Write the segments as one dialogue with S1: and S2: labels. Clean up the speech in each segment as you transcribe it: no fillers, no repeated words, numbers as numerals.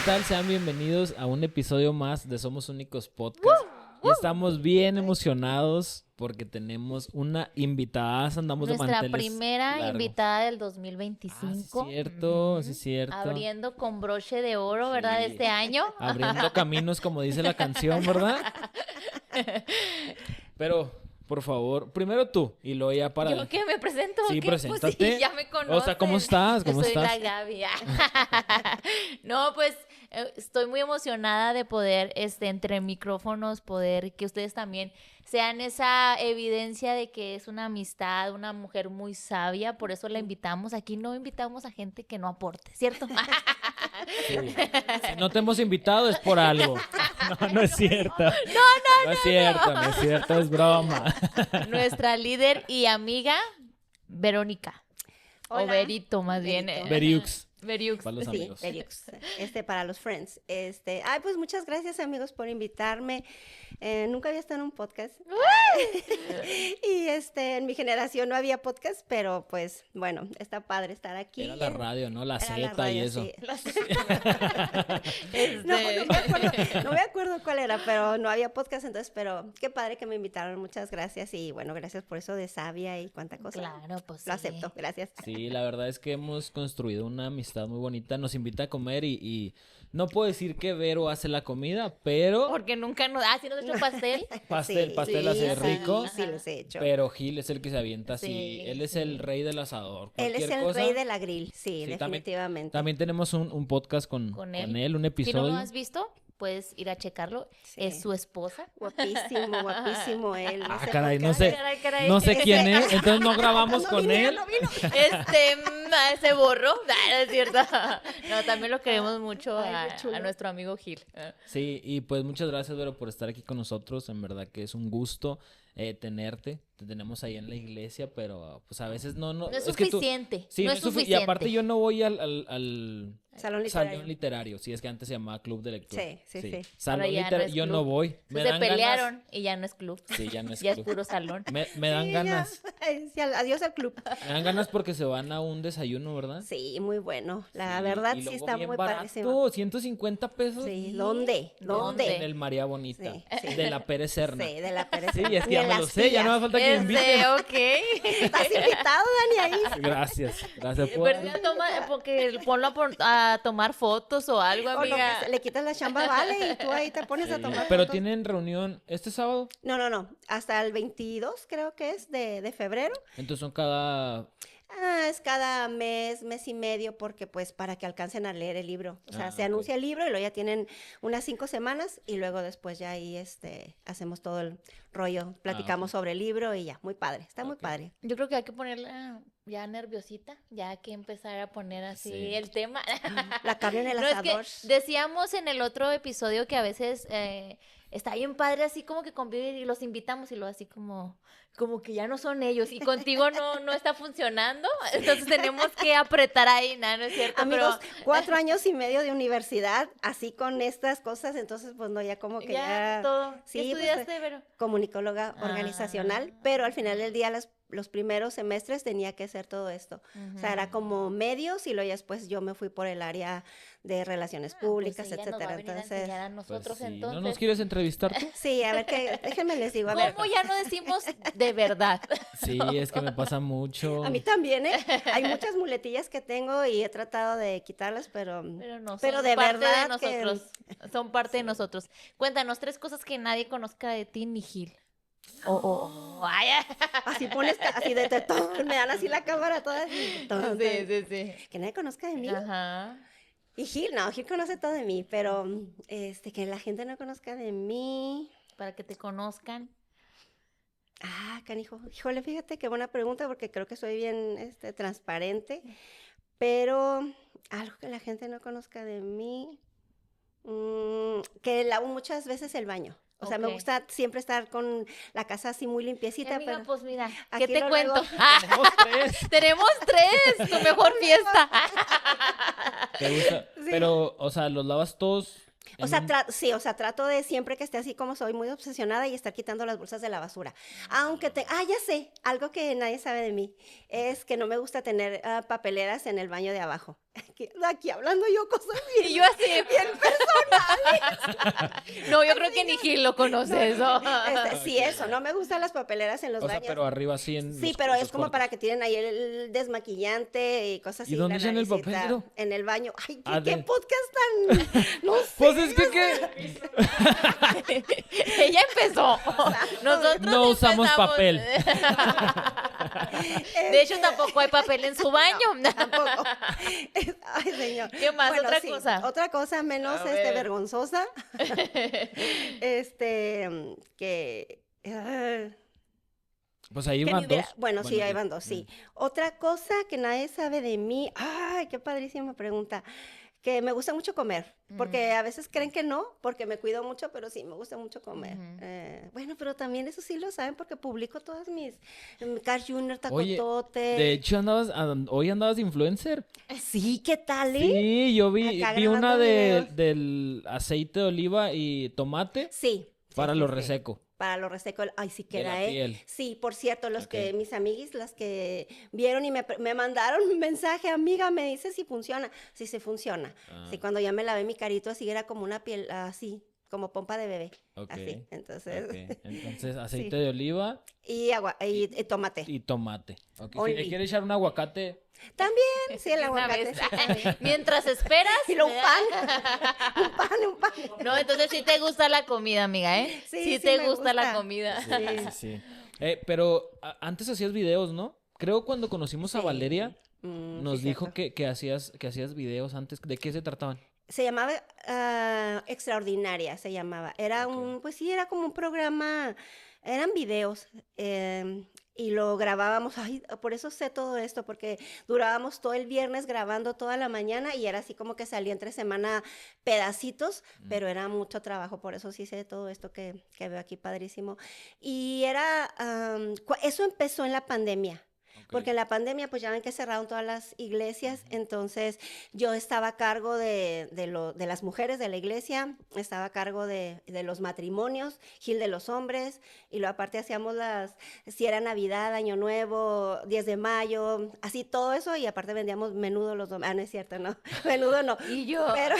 S1: tal? Sean bienvenidos a un episodio más de Somos Únicos Podcast. Y estamos bien emocionados porque tenemos una invitada. Andamos de
S2: Nuestra
S1: manteles
S2: primera
S1: largos.
S2: invitada del 2025.
S1: Sí, cierto, sí, cierto.
S2: Abriendo con broche de oro, ¿verdad?
S1: Sí.
S2: Este año.
S1: Abriendo caminos, como dice la canción, ¿verdad? Pero, por favor, primero tú y luego ya para...
S2: ¿Yo qué me presento?
S1: Sí,
S2: ¿Qué?
S1: preséntate.
S2: Pues sí, ya me conocen.
S1: O sea, ¿cómo estás?
S2: Yo
S1: ¿Cómo
S2: soy
S1: estás?
S2: la Gaby. No, pues estoy muy emocionada de poder, entre micrófonos, poder que ustedes también sean esa evidencia de que es una amistad, una mujer muy sabia. Por eso la invitamos. Aquí no invitamos a gente que no aporte, ¿cierto?
S1: Sí. Si no te hemos invitado es por algo. No, no es cierto. No es cierto, no es cierto, es broma.
S2: Nuestra líder y amiga, Verónica.
S3: Hola.
S2: O Verito, más bien.
S3: Verito.
S1: Beriux,
S2: Veriux.
S1: para los
S3: Sí,
S1: amigos.
S3: Veriux. Para los friends. Pues muchas gracias, amigos, por invitarme. Nunca había estado en un podcast. Y en mi generación no había podcast, pero pues bueno, está padre estar aquí.
S1: Era la radio, ¿no? La
S3: Era
S1: Z
S3: la radio,
S1: y eso.
S3: sí.
S2: Este,
S3: No me acuerdo cuál era, pero no había podcast entonces, pero qué padre que me invitaron, muchas gracias y bueno, gracias por eso de sabia y cuánta cosa.
S2: Claro, pues
S3: Lo
S2: sí.
S3: acepto, gracias.
S1: Sí, la verdad es que hemos construido una amistad muy bonita. Nos invita a comer y no puedo decir que Vero hace la comida, pero
S2: Porque nunca nos... sí nos hecho pastel.
S1: pastel
S3: Sí,
S1: hace
S3: sí,
S1: rico.
S3: Sí, los he hecho.
S1: Pero Gil es el que se avienta así.
S2: Sí,
S1: Él es
S2: sí.
S1: el rey del asador.
S3: Él es
S1: Cualquier
S3: el
S1: cosa.
S3: rey de la grill, sí,
S1: Sí,
S3: definitivamente.
S1: También tenemos un podcast con él, un
S2: Si
S1: episodio.
S2: no lo has visto, puedes ir a checarlo.
S3: Sí.
S2: Es su esposa.
S3: Guapísimo él.
S1: Ah,
S3: Ese
S1: caray, no
S3: podcast-
S1: sé.
S2: Caray.
S1: No sé quién es, entonces no grabamos
S3: No
S1: con
S3: vino,
S1: él.
S3: no vino.
S2: Se borró. No es cierto. No, también lo queremos mucho
S3: Ay, qué chulo.
S2: a nuestro amigo Gil.
S1: Sí, y pues muchas gracias, Vero, por estar aquí con nosotros. En verdad que es un gusto tenerte. Te tenemos ahí en la iglesia, pero pues a veces no...
S2: No es
S1: que tú-
S2: suficiente.
S1: Sí,
S2: no
S1: no
S2: es
S1: es sufi-
S2: suficiente.
S1: Y aparte yo no voy al
S3: Salón literario.
S1: salón literario. Sí, es que antes se llamaba Club de Lectura.
S3: Sí.
S1: Salón
S2: Ahora ya no
S1: literario,
S2: es
S1: yo
S2: club.
S1: no voy.
S2: Pues se pelearon y ya no es club.
S1: Sí, ya no es
S2: Ya
S1: club.
S2: es puro salón.
S1: Me dan
S3: Sí,
S1: ganas.
S3: Sí, adiós al club.
S1: Me dan ganas porque se van a un desayuno, ¿verdad?
S3: Sí, muy bueno. La
S1: Sí,
S3: verdad
S1: y
S3: sí
S1: luego
S3: está
S1: bien
S3: muy
S1: barato,
S3: padrísimo.
S1: 150 pesos.
S3: Sí, ¿dónde?
S2: ¿Dónde?
S1: En el María Bonita.
S3: Sí, sí.
S1: De la Pérez Serna.
S3: Sí, de la Pérez.
S1: Sí, es que
S3: Ni
S1: ya
S3: en
S1: me lo
S3: las
S1: sé, ya no me
S3: tías.
S1: falta que me inviten.
S2: Ok.
S3: Estás invitado, Dani, ahí.
S1: Gracias por...
S2: Pero ya porque ponlo a tomar fotos o algo,
S3: O lo
S2: amiga.
S3: que le quitas la chamba, vale, y tú ahí te pones a
S1: Sí.
S3: tomar
S1: Pero
S3: fotos.
S1: tienen reunión este sábado,
S3: No, hasta el 22 creo que es de febrero.
S1: entonces son cada...
S3: Es cada mes y medio, porque pues para que alcancen a leer el libro. O sea,
S1: Ah,
S3: se
S1: ok.
S3: anuncia el libro y luego ya tienen unas 5 semanas y luego después ya ahí hacemos todo el rollo, platicamos
S1: ok.
S3: sobre el libro y ya, muy padre, está muy
S1: Ok.
S3: padre.
S2: Yo creo que hay que ponerla ya nerviosita, ya hay que empezar a poner así
S1: Sí.
S2: el tema.
S3: La carne en el
S2: No, es que
S3: asador.
S2: decíamos en el otro episodio que a veces está bien padre así como que convivir y los invitamos y lo así como que ya no son ellos y contigo no está funcionando, entonces tenemos que apretar ahí, no es cierto,
S3: Amigos,
S2: pero
S3: 4 años y medio de universidad, así con estas cosas, entonces pues no, ya como que
S2: ya todo.
S3: Sí,
S2: ¿Qué
S3: pues,
S2: estudiaste, Vero?
S3: comunicóloga organizacional, pero al final del día los primeros semestres tenía que hacer todo esto. O sea, era como medios y luego ya después yo me fui por el área de relaciones públicas,
S2: Pues ella nos va a
S3: etcétera.
S2: venir a
S3: Entonces,
S2: enseñar a
S1: Pues
S2: nosotros
S1: sí.
S2: entonces.
S1: ¿No nos quieres entrevistar tú?
S3: sí, a ver déjenme les digo, a ver.
S2: ¿Cómo ya no decimos de verdad?
S1: Sí, es que me pasa mucho.
S3: A mí también, ¿eh? Hay muchas muletillas que tengo y he tratado de quitarlas, pero
S2: Pero
S3: Pero
S2: son
S3: de
S2: parte
S3: verdad
S2: de
S3: que-
S2: nosotros. Son parte de nosotros. Cuéntanos 3 cosas que nadie conozca de ti ni Gil. Ay,
S3: así pones, así de tetón, me dan así la cámara toda así.
S2: sí.
S3: Que nadie conozca de mí.
S2: Ajá.
S3: Y Gil conoce todo de mí, pero que la gente no conozca de mí.
S2: Para que te conozcan.
S3: Canijo, híjole, fíjate qué buena pregunta porque creo que soy bien transparente, pero algo que la gente no conozca de mí, que lavo muchas veces el baño. O sea, me
S2: Ok.
S3: gusta siempre estar con la casa así muy limpiecita,
S2: Amiga,
S3: pero
S2: pues mira, ¿qué
S3: aquí
S2: te
S3: lo
S2: cuento?
S3: luego-
S1: Tenemos 3.
S2: Tenemos 3, tu mejor fiesta.
S1: ¿Te gusta?
S3: Sí.
S1: Pero, o sea, ¿los lavas todos
S3: O sea, sí, o sea, trato de siempre que esté así como soy, muy obsesionada y estar quitando las bolsas de la basura. Aunque ya sé, algo que nadie sabe de mí, es que no me gusta tener papeleras en el baño de abajo. Aquí hablando yo cosas bien,
S2: Y yo así,
S3: bien
S2: no, yo creo que ni Gil lo conoce eso.
S3: sí, eso, no me gustan las papeleras en los
S1: O sea,
S3: baños.
S1: pero arriba sí en
S3: Sí,
S1: los-
S3: pero
S1: los
S3: es como
S1: cuartos.
S3: para que tienen ahí el desmaquillante y cosas así.
S1: ¿Y dónde
S3: la
S1: echan el
S3: naricita,
S1: papel?
S3: En el baño. Ay,
S1: Ah,
S3: ¿qué
S1: de-
S3: podcast tan...? No sé.
S1: Pues es que, ¿qué?
S2: Ella empezó. Nosotros
S1: No usamos
S2: empezamos.
S1: papel.
S2: De hecho, tampoco hay papel en su baño.
S3: Tampoco. Ay, señor.
S2: ¿Qué más?
S3: Bueno,
S2: ¿Otra
S3: sí,
S2: cosa?
S3: Otra cosa menos
S2: A ver.
S3: vergonzosa. Que...
S1: Pues ahí
S3: que
S1: van
S3: ni hubiera-
S1: dos.
S3: Bueno, sí, ahí
S1: sí.
S3: van dos, sí. Otra cosa que nadie sabe de mí. Ay, qué padrísima pregunta. Que me gusta mucho comer, porque a veces creen que no, porque me cuido mucho, pero sí, me gusta mucho comer. Bueno, pero también eso sí lo saben porque publico todas mis Carl Jr.,
S1: Oye,
S3: Tacotote.
S1: de hecho hoy andabas de influencer.
S3: Sí, ¿qué tal,
S1: Sí, yo vi
S3: Acá
S1: una
S3: grabando videos.
S1: del aceite de oliva y tomate
S3: Sí.
S1: para
S3: sí,
S1: lo
S3: sí.
S1: reseco.
S3: Para lo reseco, ay, sí
S1: De
S3: queda,
S1: la piel.
S3: Sí, por cierto,
S1: Ok.
S3: mis amiguis, las que vieron y me mandaron un mensaje, amiga, me dice si funciona. Sí, sí funciona.
S1: Ah.
S3: Sí, cuando ya me lavé mi carito, así era como una piel, así, como pompa de bebé.
S1: Ok,
S3: Así, entonces.
S1: Ok. Entonces, aceite
S3: Sí.
S1: de oliva
S3: Y agua, y tomate.
S1: y tomate. Ok, Si
S3: Only.
S1: le quiere echar un aguacate,
S3: También, sí, el
S2: Una
S3: aguacate.
S2: vez.
S3: sí, también.
S2: Mientras esperas.
S3: Y luego un pan. un pan.
S2: No, entonces sí te gusta la comida, amiga, ¿eh?
S3: Sí,
S2: Sí
S3: sí
S2: te
S3: me
S2: gusta la
S3: gusta.
S2: comida.
S1: sí. Pero antes hacías videos, ¿no? Creo cuando conocimos a
S3: Sí.
S1: Valeria,
S3: Mm,
S1: nos
S3: sí,
S1: dijo
S3: cierto.
S1: que hacías videos antes. ¿De qué se trataban?
S3: Se llamaba Extraordinaria, se llamaba. Era
S1: Ok.
S3: pues sí, era como un programa, eran videos, y lo grabábamos, ay, por eso sé todo esto, porque durábamos todo el viernes grabando toda la mañana y era así como que salía entre semana pedacitos, pero era mucho trabajo, por eso sí sé todo esto que veo aquí padrísimo. Y eso empezó en la pandemia.
S1: Ok.
S3: Porque en la pandemia, pues ya ven que cerraron todas las iglesias, entonces yo estaba a cargo de las mujeres de la iglesia, estaba a cargo de los matrimonios, Gil de los hombres, y luego aparte hacíamos si era Navidad, Año Nuevo, 10 de mayo, así todo eso, y aparte vendíamos menudo los domingos. Ah, no es cierto, no, menudo no.
S2: Y yo.
S3: Pero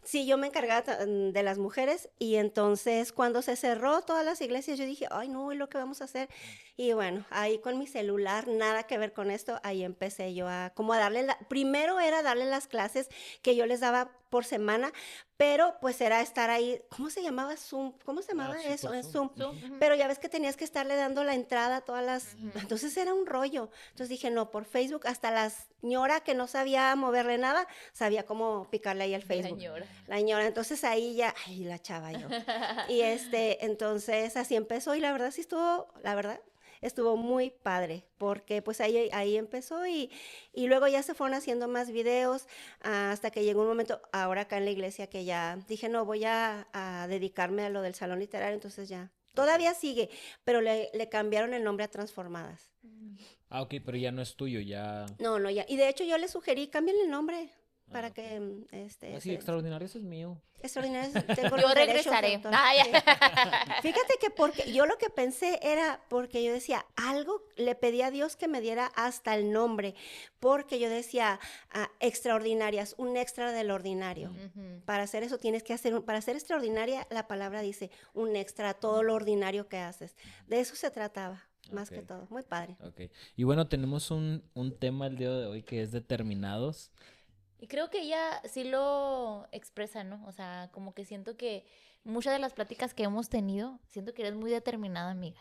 S3: sí, yo me encargaba de las mujeres, y entonces cuando se cerró todas las iglesias, yo dije, ay no, ¿y lo que vamos a hacer? Y bueno, ahí con mi celular, nada que ver con esto, ahí empecé yo como a darle, primero era darle las clases que yo les daba por semana, pero pues era estar ahí, ¿cómo se llamaba Zoom? ¿Cómo se llamaba
S1: sí,
S3: eso?
S1: por
S3: En
S1: Zoom.
S3: Zoom.
S2: Ujú.
S3: Pero ya ves que tenías que estarle dando la entrada a todas las... Entonces era un rollo. Entonces dije, no, por Facebook, hasta la señora que no sabía moverle nada, sabía cómo picarle ahí al Facebook.
S2: Señora.
S3: La señora, entonces ahí ya, ay, la chava yo. Y entonces así empezó y la verdad sí estuvo muy padre, porque pues ahí empezó y luego ya se fueron haciendo más videos hasta que llegó un momento, ahora acá en la iglesia, que ya dije, no, voy a dedicarme a lo del salón literario, entonces ya. Todavía sigue, pero le cambiaron el nombre a Transformadas.
S1: Ah, ok, pero ya no es tuyo, ya...
S3: No, ya. Y de hecho yo le sugerí, cámbienle el nombre para
S1: ok.
S3: que,
S1: Así, extraordinario, eso es mío.
S3: extraordinarios. Tengo
S2: Yo
S3: los derechos de
S2: regresaré.
S3: autor.
S2: Ah, ya.
S3: Sí. Fíjate que porque yo lo que pensé era porque yo decía, algo le pedí a Dios que me diera hasta el nombre, porque yo decía, extraordinarias, un extra del ordinario.
S2: Ujú.
S3: Para hacer eso tienes que para ser extraordinaria, la palabra dice un extra, todo lo ordinario que haces. De eso se trataba, más que
S1: Ok.
S3: todo. Muy padre.
S1: Ok. Y bueno, tenemos un tema el día de hoy que es determinados.
S2: Y creo que ella sí lo expresa, ¿no? O sea, como que siento que muchas de las pláticas que hemos tenido, siento que eres muy determinada, amiga.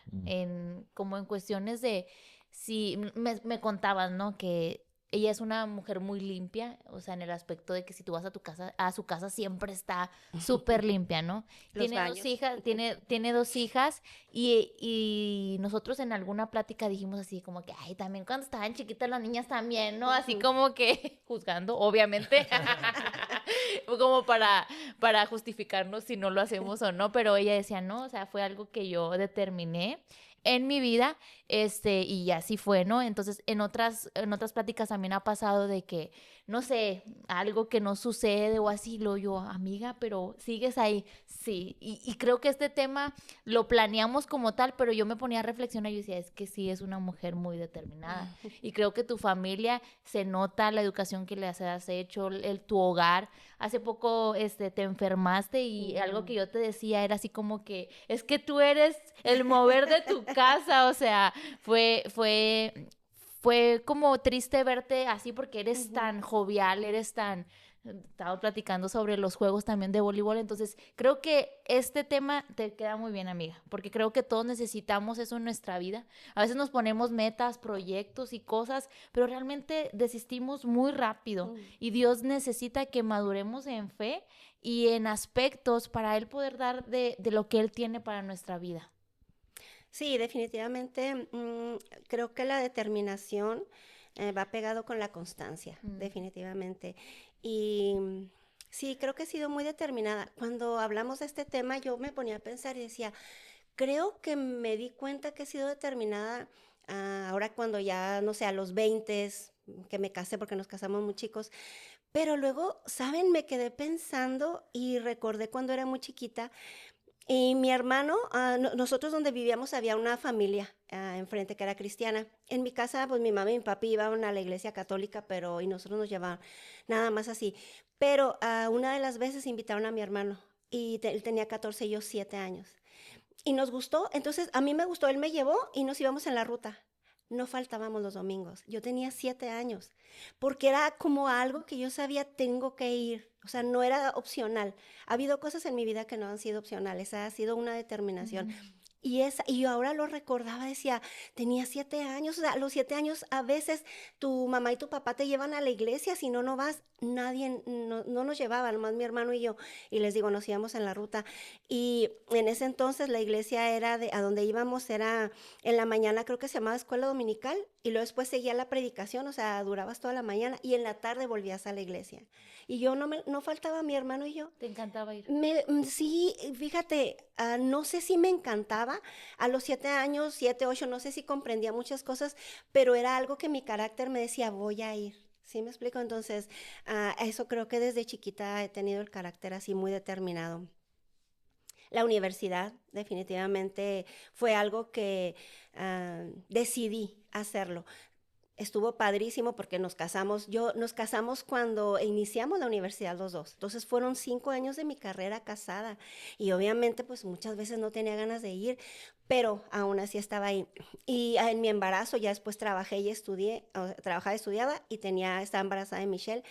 S2: Como en cuestiones de, si me contabas, ¿no? Que ella es una mujer muy limpia, o sea, en el aspecto de que si tú vas a su casa siempre está súper limpia, ¿no?
S3: Los
S2: Tiene
S3: baños.
S2: dos hijas, tiene dos hijas y nosotros en alguna plática dijimos así como que, ay, también cuando estaban chiquitas las niñas también, ¿no? Así como que juzgando, obviamente, como para justificarnos si no lo hacemos o no, pero ella decía, no, o sea, fue algo que yo determiné en mi vida, y así fue, ¿no? Entonces, en otras pláticas también ha pasado de que no sé, algo que no sucede o así, lo yo, amiga, pero sigues ahí, sí, y creo que este tema lo planeamos como tal, pero yo me ponía a reflexionar y yo decía, es que sí, es una mujer muy determinada, y creo que tu familia se nota la educación que les has hecho, tu hogar. Hace poco te enfermaste y algo que yo te decía era así como que es que tú eres el mover de tu casa, o sea, fue como triste verte así porque eres tan jovial, eres tan... Estaba platicando sobre los juegos también de voleibol, entonces creo que este tema te queda muy bien, amiga, porque creo que todos necesitamos eso en nuestra vida. A veces nos ponemos metas, proyectos y cosas, pero realmente desistimos muy rápido y Dios necesita que maduremos en fe y en aspectos para Él poder dar de lo que Él tiene para nuestra vida.
S3: Sí, definitivamente, creo que la determinación va pegado con la constancia, definitivamente. Y sí, creo que he sido muy determinada. Cuando hablamos de este tema, yo me ponía a pensar y decía, creo que me di cuenta que he sido determinada ahora cuando ya, no sé, a los 20, que me casé porque nos casamos muy chicos. Pero luego, ¿saben? Me quedé pensando y recordé cuando era muy chiquita y mi hermano, nosotros donde vivíamos había una familia enfrente que era cristiana. En mi casa, pues mi mamá y mi papi iban a la iglesia católica, pero y nosotros nos llevaban nada más así. Pero una de las veces invitaron a mi hermano y él tenía 14 y yo 7 años. Y nos gustó, entonces a mí me gustó, él me llevó y nos íbamos en la ruta. No faltábamos los domingos. Yo tenía 7 años, porque era como algo que yo sabía tengo que ir. O sea, no era opcional. Ha habido cosas en mi vida que no han sido opcionales, ha sido una determinación. Y yo ahora lo recordaba, decía, tenía 7 años, o sea, a los 7 años a veces tu mamá y tu papá te llevan a la iglesia, si no, no vas, nadie, no nos llevaba, nomás mi hermano y yo, y les digo, nos íbamos en la ruta, y en ese entonces la iglesia era, a donde íbamos era, en la mañana creo que se llamaba escuela dominical, y luego después seguía la predicación, o sea, durabas toda la mañana, y en la tarde volvías a la iglesia, y yo no faltaba mi hermano y yo.
S2: ¿Te encantaba ir?
S3: Sí, fíjate, no sé si me encantaba, a los 7 años, 7, 8, no sé si comprendía muchas cosas, pero era algo que mi carácter me decía, voy a ir. ¿Sí me explico? Entonces, eso creo que desde chiquita he tenido el carácter así muy determinado. La universidad definitivamente fue algo que decidí hacerlo. Estuvo padrísimo porque nos casamos cuando iniciamos la universidad los dos. Entonces fueron 5 años de mi carrera casada y obviamente pues muchas veces no tenía ganas de ir, pero aún así estaba ahí. Y en mi embarazo ya después trabajé y estudié, trabajaba, estudiaba y estaba embarazada de Michelle.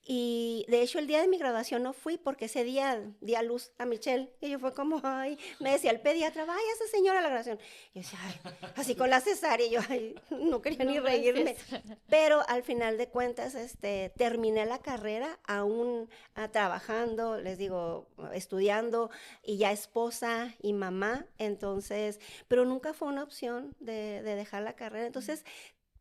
S3: Y de hecho el día de mi graduación no fui porque ese día di a luz a Michelle y yo fue como, ay, me decía el pediatra, vaya esa señora a la graduación. Y yo decía, ay, así con la cesárea, y yo ay, no quería ni reírme. Pero al final de cuentas, terminé la carrera aún trabajando, les digo, estudiando y ya esposa y mamá, entonces, pero nunca fue una opción de dejar la carrera. Entonces,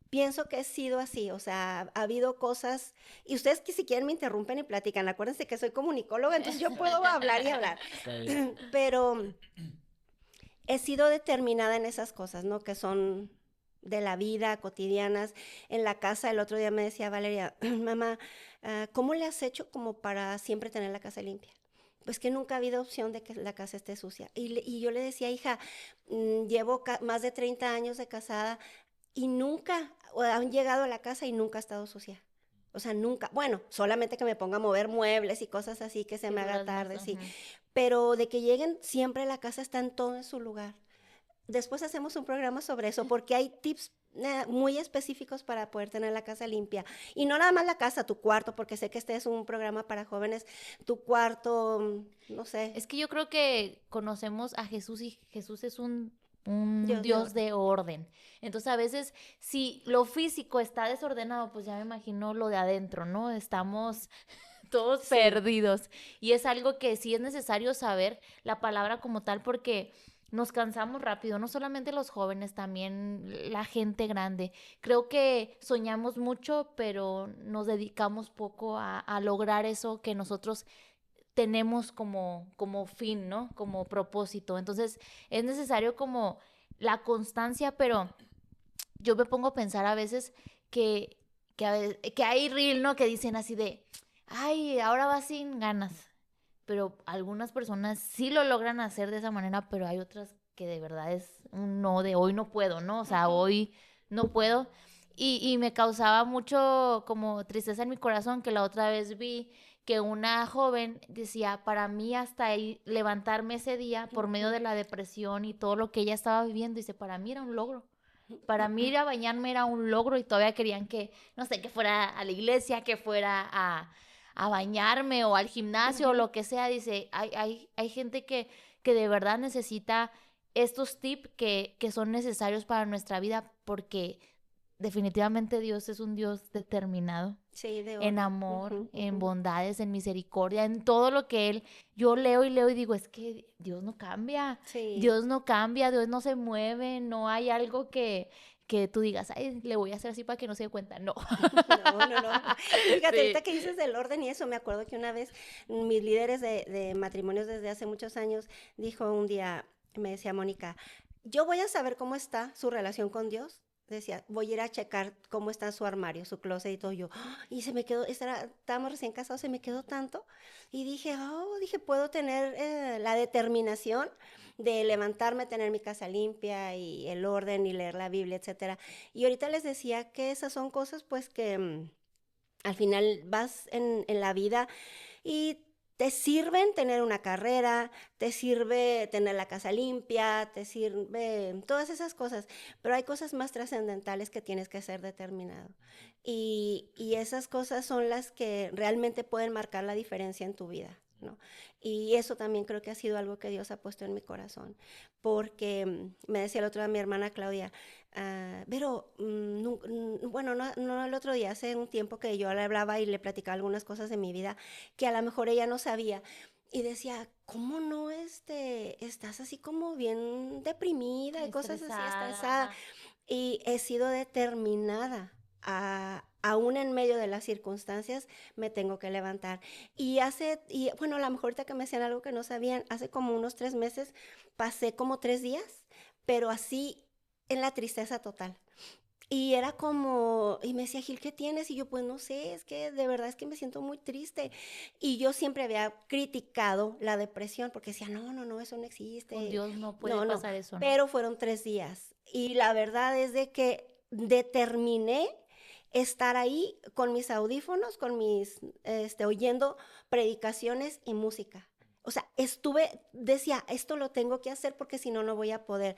S3: pienso que he sido así, o sea, ha habido cosas, y ustedes que si quieren me interrumpen y platican, acuérdense que soy comunicóloga, entonces yo puedo hablar y hablar, pero he sido determinada en esas cosas, ¿no? Que son de la vida, cotidianas. En la casa el otro día me decía Valeria, mamá, ¿cómo le has hecho como para siempre tener la casa limpia? Pues que nunca ha habido opción de que la casa esté sucia. Y yo le decía, hija, llevo más de 30 años de casada y nunca han llegado a la casa y nunca ha estado sucia. O sea, nunca. Bueno, solamente que me ponga a mover muebles y cosas así que se
S2: Sí,
S3: me haga
S2: duras más,
S3: tarde, sí.
S2: ajá.
S3: Pero de que lleguen, siempre la casa está en todo en su lugar. Después hacemos un programa sobre eso porque hay tips muy específicos para poder tener la casa limpia. Y no nada más la casa, tu cuarto, porque sé que este es un programa para jóvenes, tu cuarto, no sé,
S2: Es que yo creo que conocemos a Jesús y Jesús es un
S3: Dios de
S2: Dios
S3: orden.
S2: de orden. Entonces, a veces, si lo físico está desordenado, pues ya me imagino lo de adentro, ¿no? Estamos todos
S3: Sí,
S2: perdidos. Y es algo que sí es necesario saber la palabra como tal, porque nos cansamos rápido, no solamente los jóvenes, también la gente grande. Creo que soñamos mucho, pero nos dedicamos poco a lograr eso que nosotros tenemos como fin, ¿no? Como propósito. Entonces, es necesario como la constancia, pero yo me pongo a pensar a veces que que hay reel, ¿no? Que dicen así de, ay, ahora vas sin ganas. Pero algunas personas sí lo logran hacer de esa manera, pero hay otras que de verdad es un no de hoy no puedo, ¿no? O sea, hoy no puedo. Y me causaba mucho como tristeza en mi corazón que la otra vez vi que una joven decía, para mí hasta ahí levantarme ese día por medio de la depresión y todo lo que ella estaba viviendo, dice, para mí era un logro. Para mí ir a bañarme era un logro y todavía querían que, no sé, que fuera a la iglesia, que fuera a bañarme o al gimnasio o lo que sea. Dice, hay gente que de verdad necesita estos tips que son necesarios para nuestra vida porque definitivamente Dios es un Dios determinado.
S3: Sí, de
S2: En
S3: orden.
S2: amor, en bondades, en misericordia, en todo lo que Él, yo leo y digo, es que Dios no cambia,
S3: Sí.
S2: Dios no cambia, Dios no se mueve, no hay algo que tú digas, ay, le voy a hacer así para que no se dé cuenta, no.
S3: No. Fíjate,
S2: Sí.
S3: ahorita que dices del orden y eso, me acuerdo que una vez mis líderes de matrimonios desde hace muchos años dijo un día, me decía Mónica, yo voy a saber cómo está su relación con Dios. Decía, voy a ir a checar cómo está su armario, su closet y todo. Yo, y se me quedó, estábamos recién casados, se me quedó tanto. Y dije, puedo tener la determinación de levantarme, tener mi casa limpia y el orden y leer la Biblia, etcétera. Y ahorita les decía que esas son cosas pues que al final vas en la vida y te sirven tener una carrera, te sirve tener la casa limpia, te sirve todas esas cosas, pero hay cosas más trascendentales que tienes que ser determinado. Y esas cosas son las que realmente pueden marcar la diferencia en tu vida, ¿no? Y eso también creo que ha sido algo que Dios ha puesto en mi corazón, porque me decía el otro día mi hermana Claudia, pero, bueno, no el otro día, hace un tiempo que yo le hablaba y le platicaba algunas cosas de mi vida que a lo mejor ella no sabía. Y decía, ¿cómo no estás así como bien deprimida y cosas así, estresada?
S2: Ajá.
S3: Y he sido determinada aún en medio de las circunstancias, me tengo que levantar. Y bueno, a lo mejor ahorita que me decían algo que no sabían, hace como unos 3 meses pasé como 3 días, pero así en la tristeza total. Y era como, y me decía, Gil, ¿qué tienes? Y yo, pues no sé, es que de verdad es que me siento muy triste. Y yo siempre había criticado la depresión porque decía, no, eso no
S2: Con
S3: existe.
S2: Dios no puede
S3: No,
S2: pasar eso, ¿no?
S3: pero fueron 3 días. Y la verdad es de que determiné estar ahí con mis audífonos, oyendo predicaciones y música. O sea, decía, esto lo tengo que hacer porque si no, no voy a poder.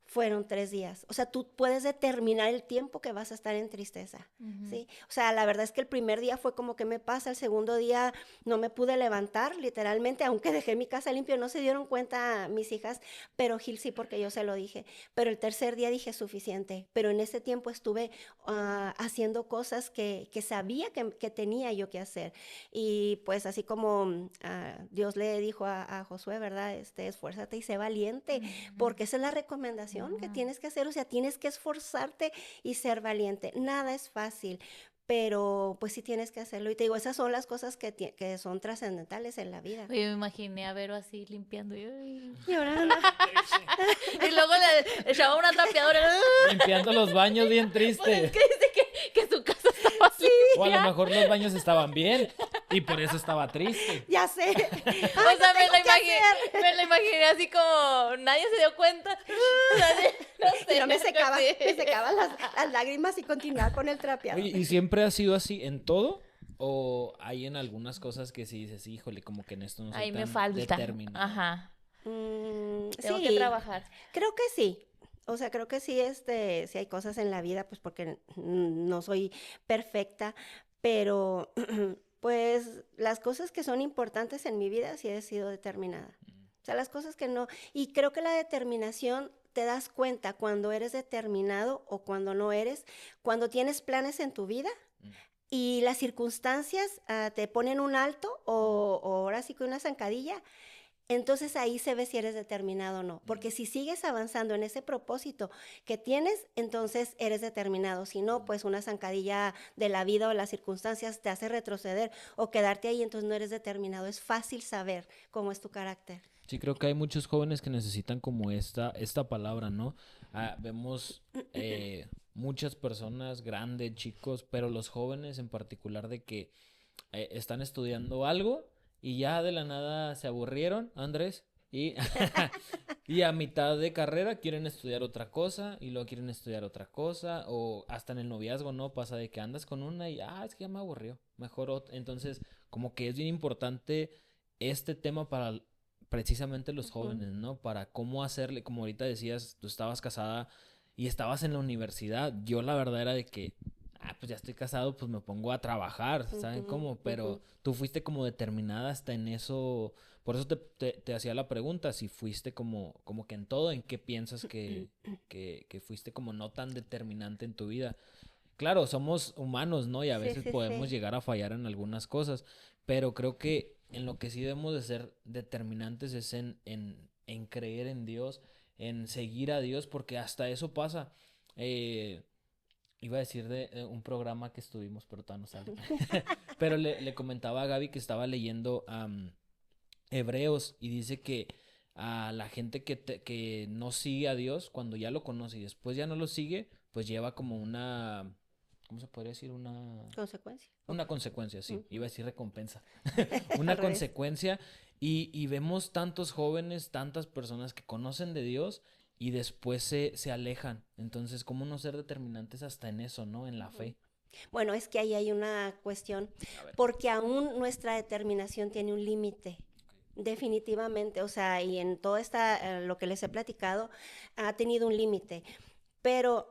S3: Fueron 3 días. O sea, tú puedes determinar el tiempo que vas a estar en tristeza, ¿sí? O sea, la verdad es que el primer día fue como que me pasa, el segundo día no me pude levantar, literalmente, aunque dejé mi casa limpia, no se dieron cuenta mis hijas, pero Gil sí, porque yo se lo dije. Pero el tercer día dije suficiente, pero en ese tiempo estuve haciendo cosas que sabía que tenía yo que hacer. Y pues así como Dios le dijo a Josué, ¿verdad? Esfuérzate y sé valiente, porque esa es la recomendación que tienes que hacer, o sea, tienes que esforzarte y ser valiente. Nada es fácil, pero pues sí tienes que hacerlo. Y te digo, esas son las cosas que son trascendentales en la vida.
S2: Oye, me imaginé a Vero así limpiando. Y
S3: Llorando.
S2: luego le echaba una trapeadora.
S1: Limpiando los baños bien
S2: Pues
S1: triste.
S2: es que dice que su casa estaba así.
S1: O a lo mejor los baños estaban bien y por eso estaba triste.
S3: Ya sé.
S2: O sea, me la imaginé así como nadie se dio cuenta. No sé.
S3: Y no me
S2: algo
S3: secaba,
S2: así.
S3: me secaban las lágrimas y continuaba con el trapeado.
S1: Oye, ¿y siempre ha sido así en todo? ¿O hay en algunas cosas que sí dices, híjole, como que en esto no soy
S2: Ahí me
S1: tan
S2: falta.
S1: determinado?
S2: Ajá. Tengo
S3: Sí,
S2: que trabajar.
S3: creo que sí. O sea, creo que sí, sí hay cosas en la vida, pues porque no soy perfecta, pero pues las cosas que son importantes en mi vida sí he sido determinada. O sea, las cosas que no. Y creo que la determinación te das cuenta cuando eres determinado o cuando no eres, cuando tienes planes en tu vida y las circunstancias te ponen un alto o ahora sí que una zancadilla. Entonces ahí se ve si eres determinado o no, porque si sigues avanzando en ese propósito que tienes, entonces eres determinado. Si no, pues una zancadilla de la vida o las circunstancias te hace retroceder o quedarte ahí, entonces no eres determinado. Es fácil saber cómo es tu carácter.
S1: Sí, creo que hay muchos jóvenes que necesitan como esta palabra, ¿no? Vemos muchas personas, grandes, chicos, pero los jóvenes en particular de que están estudiando algo y ya de la nada se aburrieron, Andrés, y, y a mitad de carrera quieren estudiar otra cosa y luego quieren estudiar otra cosa o hasta en el noviazgo, ¿no? Pasa de que andas con una y, es que ya me aburrió, mejor otra. Entonces, como que es bien importante este tema para precisamente los jóvenes, ¿no? Para cómo hacerle, como ahorita decías, tú estabas casada y estabas en la universidad. Yo la verdad era de que, pues ya estoy casado, pues me pongo a trabajar, ¿saben cómo? Pero tú fuiste como determinada hasta en eso. Por eso te hacía la pregunta, si fuiste como que en todo, ¿en qué piensas que fuiste como no tan determinante en tu vida? Claro, somos humanos, ¿no? Y a veces podemos llegar a fallar en algunas cosas, pero creo que en lo que sí debemos de ser determinantes es en creer en Dios, en seguir a Dios, porque hasta eso pasa. Iba a decir de un programa que estuvimos, pero todavía no sale. Pero le comentaba a Gaby que estaba leyendo Hebreos y dice que a la gente que no sigue a Dios, cuando ya lo conoce y después ya no lo sigue, pues lleva como una, ¿cómo se podría decir?
S3: Consecuencia.
S1: Una consecuencia, sí. Iba a decir recompensa.
S3: Al
S1: Una
S3: revés.
S1: consecuencia y vemos tantos jóvenes, tantas personas que conocen de Dios y después se alejan. Entonces, ¿cómo no ser determinantes hasta en eso, ¿no? En la fe.
S3: Bueno, es que ahí hay una cuestión,
S1: A ver.
S3: porque aún nuestra determinación tiene un límite. Definitivamente, o sea, y en todo lo que les he platicado, ha tenido un límite. Pero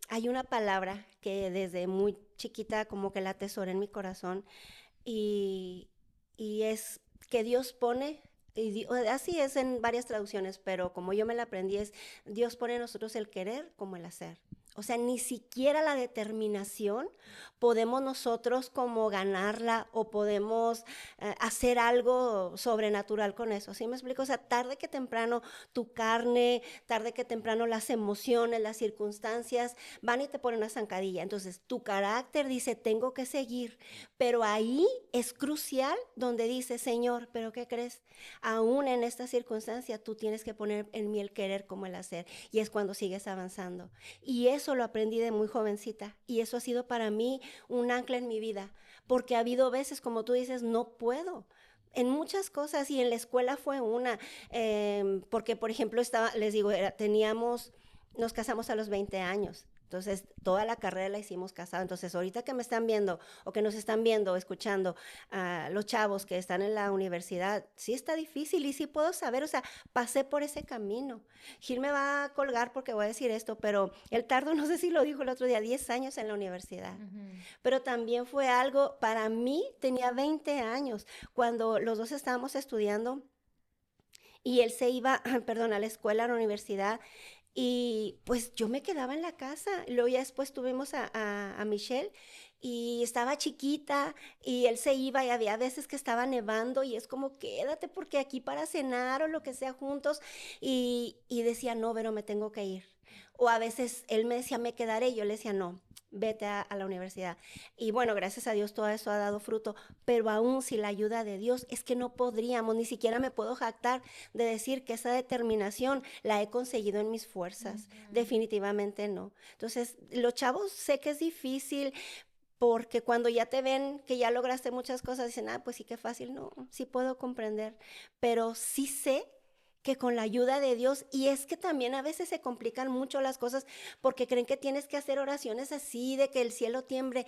S3: hay una palabra que desde muy chiquita como que la atesoro en mi corazón y, y es que Dios pone, así es en varias traducciones, pero como yo me la aprendí es, Dios pone en nosotros el querer como el hacer. O sea, ni siquiera la determinación podemos nosotros como ganarla o podemos hacer algo sobrenatural con eso. ¿Sí me explico? O sea, tarde que temprano tu carne, tarde que temprano las emociones, las circunstancias van y te ponen una zancadilla. Entonces, tu carácter dice, tengo que seguir, pero ahí es crucial donde dice, Señor, ¿pero qué crees? Aún en esta circunstancia tú tienes que poner en mí el querer como el hacer. Y es cuando sigues avanzando. Y eso lo aprendí de muy jovencita. Y eso ha sido para mí un ancla en mi vida. Porque ha habido veces, como tú dices, no puedo. En muchas cosas y en la escuela fue una. Porque, por ejemplo, les digo, nos casamos a los 20 años. Entonces, toda la carrera la hicimos casada. Entonces, ahorita que me están viendo o que nos están viendo, escuchando a los chavos que están en la universidad, sí está difícil y sí puedo saber, o sea, pasé por ese camino. Gil me va a colgar porque voy a decir esto, pero él tardó, no sé si lo dijo el otro día, 10 años en la universidad. Pero también fue algo, para mí tenía 20 años, cuando los dos estábamos estudiando y él se iba, perdón, a la escuela, a la universidad. Y pues yo me quedaba en la casa. Luego ya después tuvimos a Michelle y estaba chiquita y él se iba y había veces que estaba nevando y es como quédate porque aquí para cenar o lo que sea juntos y decía no, pero me tengo que ir. O a veces él me decía me quedaré y yo le decía no, vete a la universidad. Y bueno, gracias a Dios todo eso ha dado fruto, pero aún sin la ayuda de Dios es que no podríamos, ni siquiera me puedo jactar de decir que esa determinación la he conseguido en mis fuerzas. Definitivamente no. Entonces, los chavos sé que es difícil porque cuando ya te ven que ya lograste muchas cosas, dicen, pues sí, qué fácil. No, sí puedo comprender, pero sí sé que con la ayuda de Dios, y es que también a veces se complican mucho las cosas porque creen que tienes que hacer oraciones así, de que el cielo tiemble,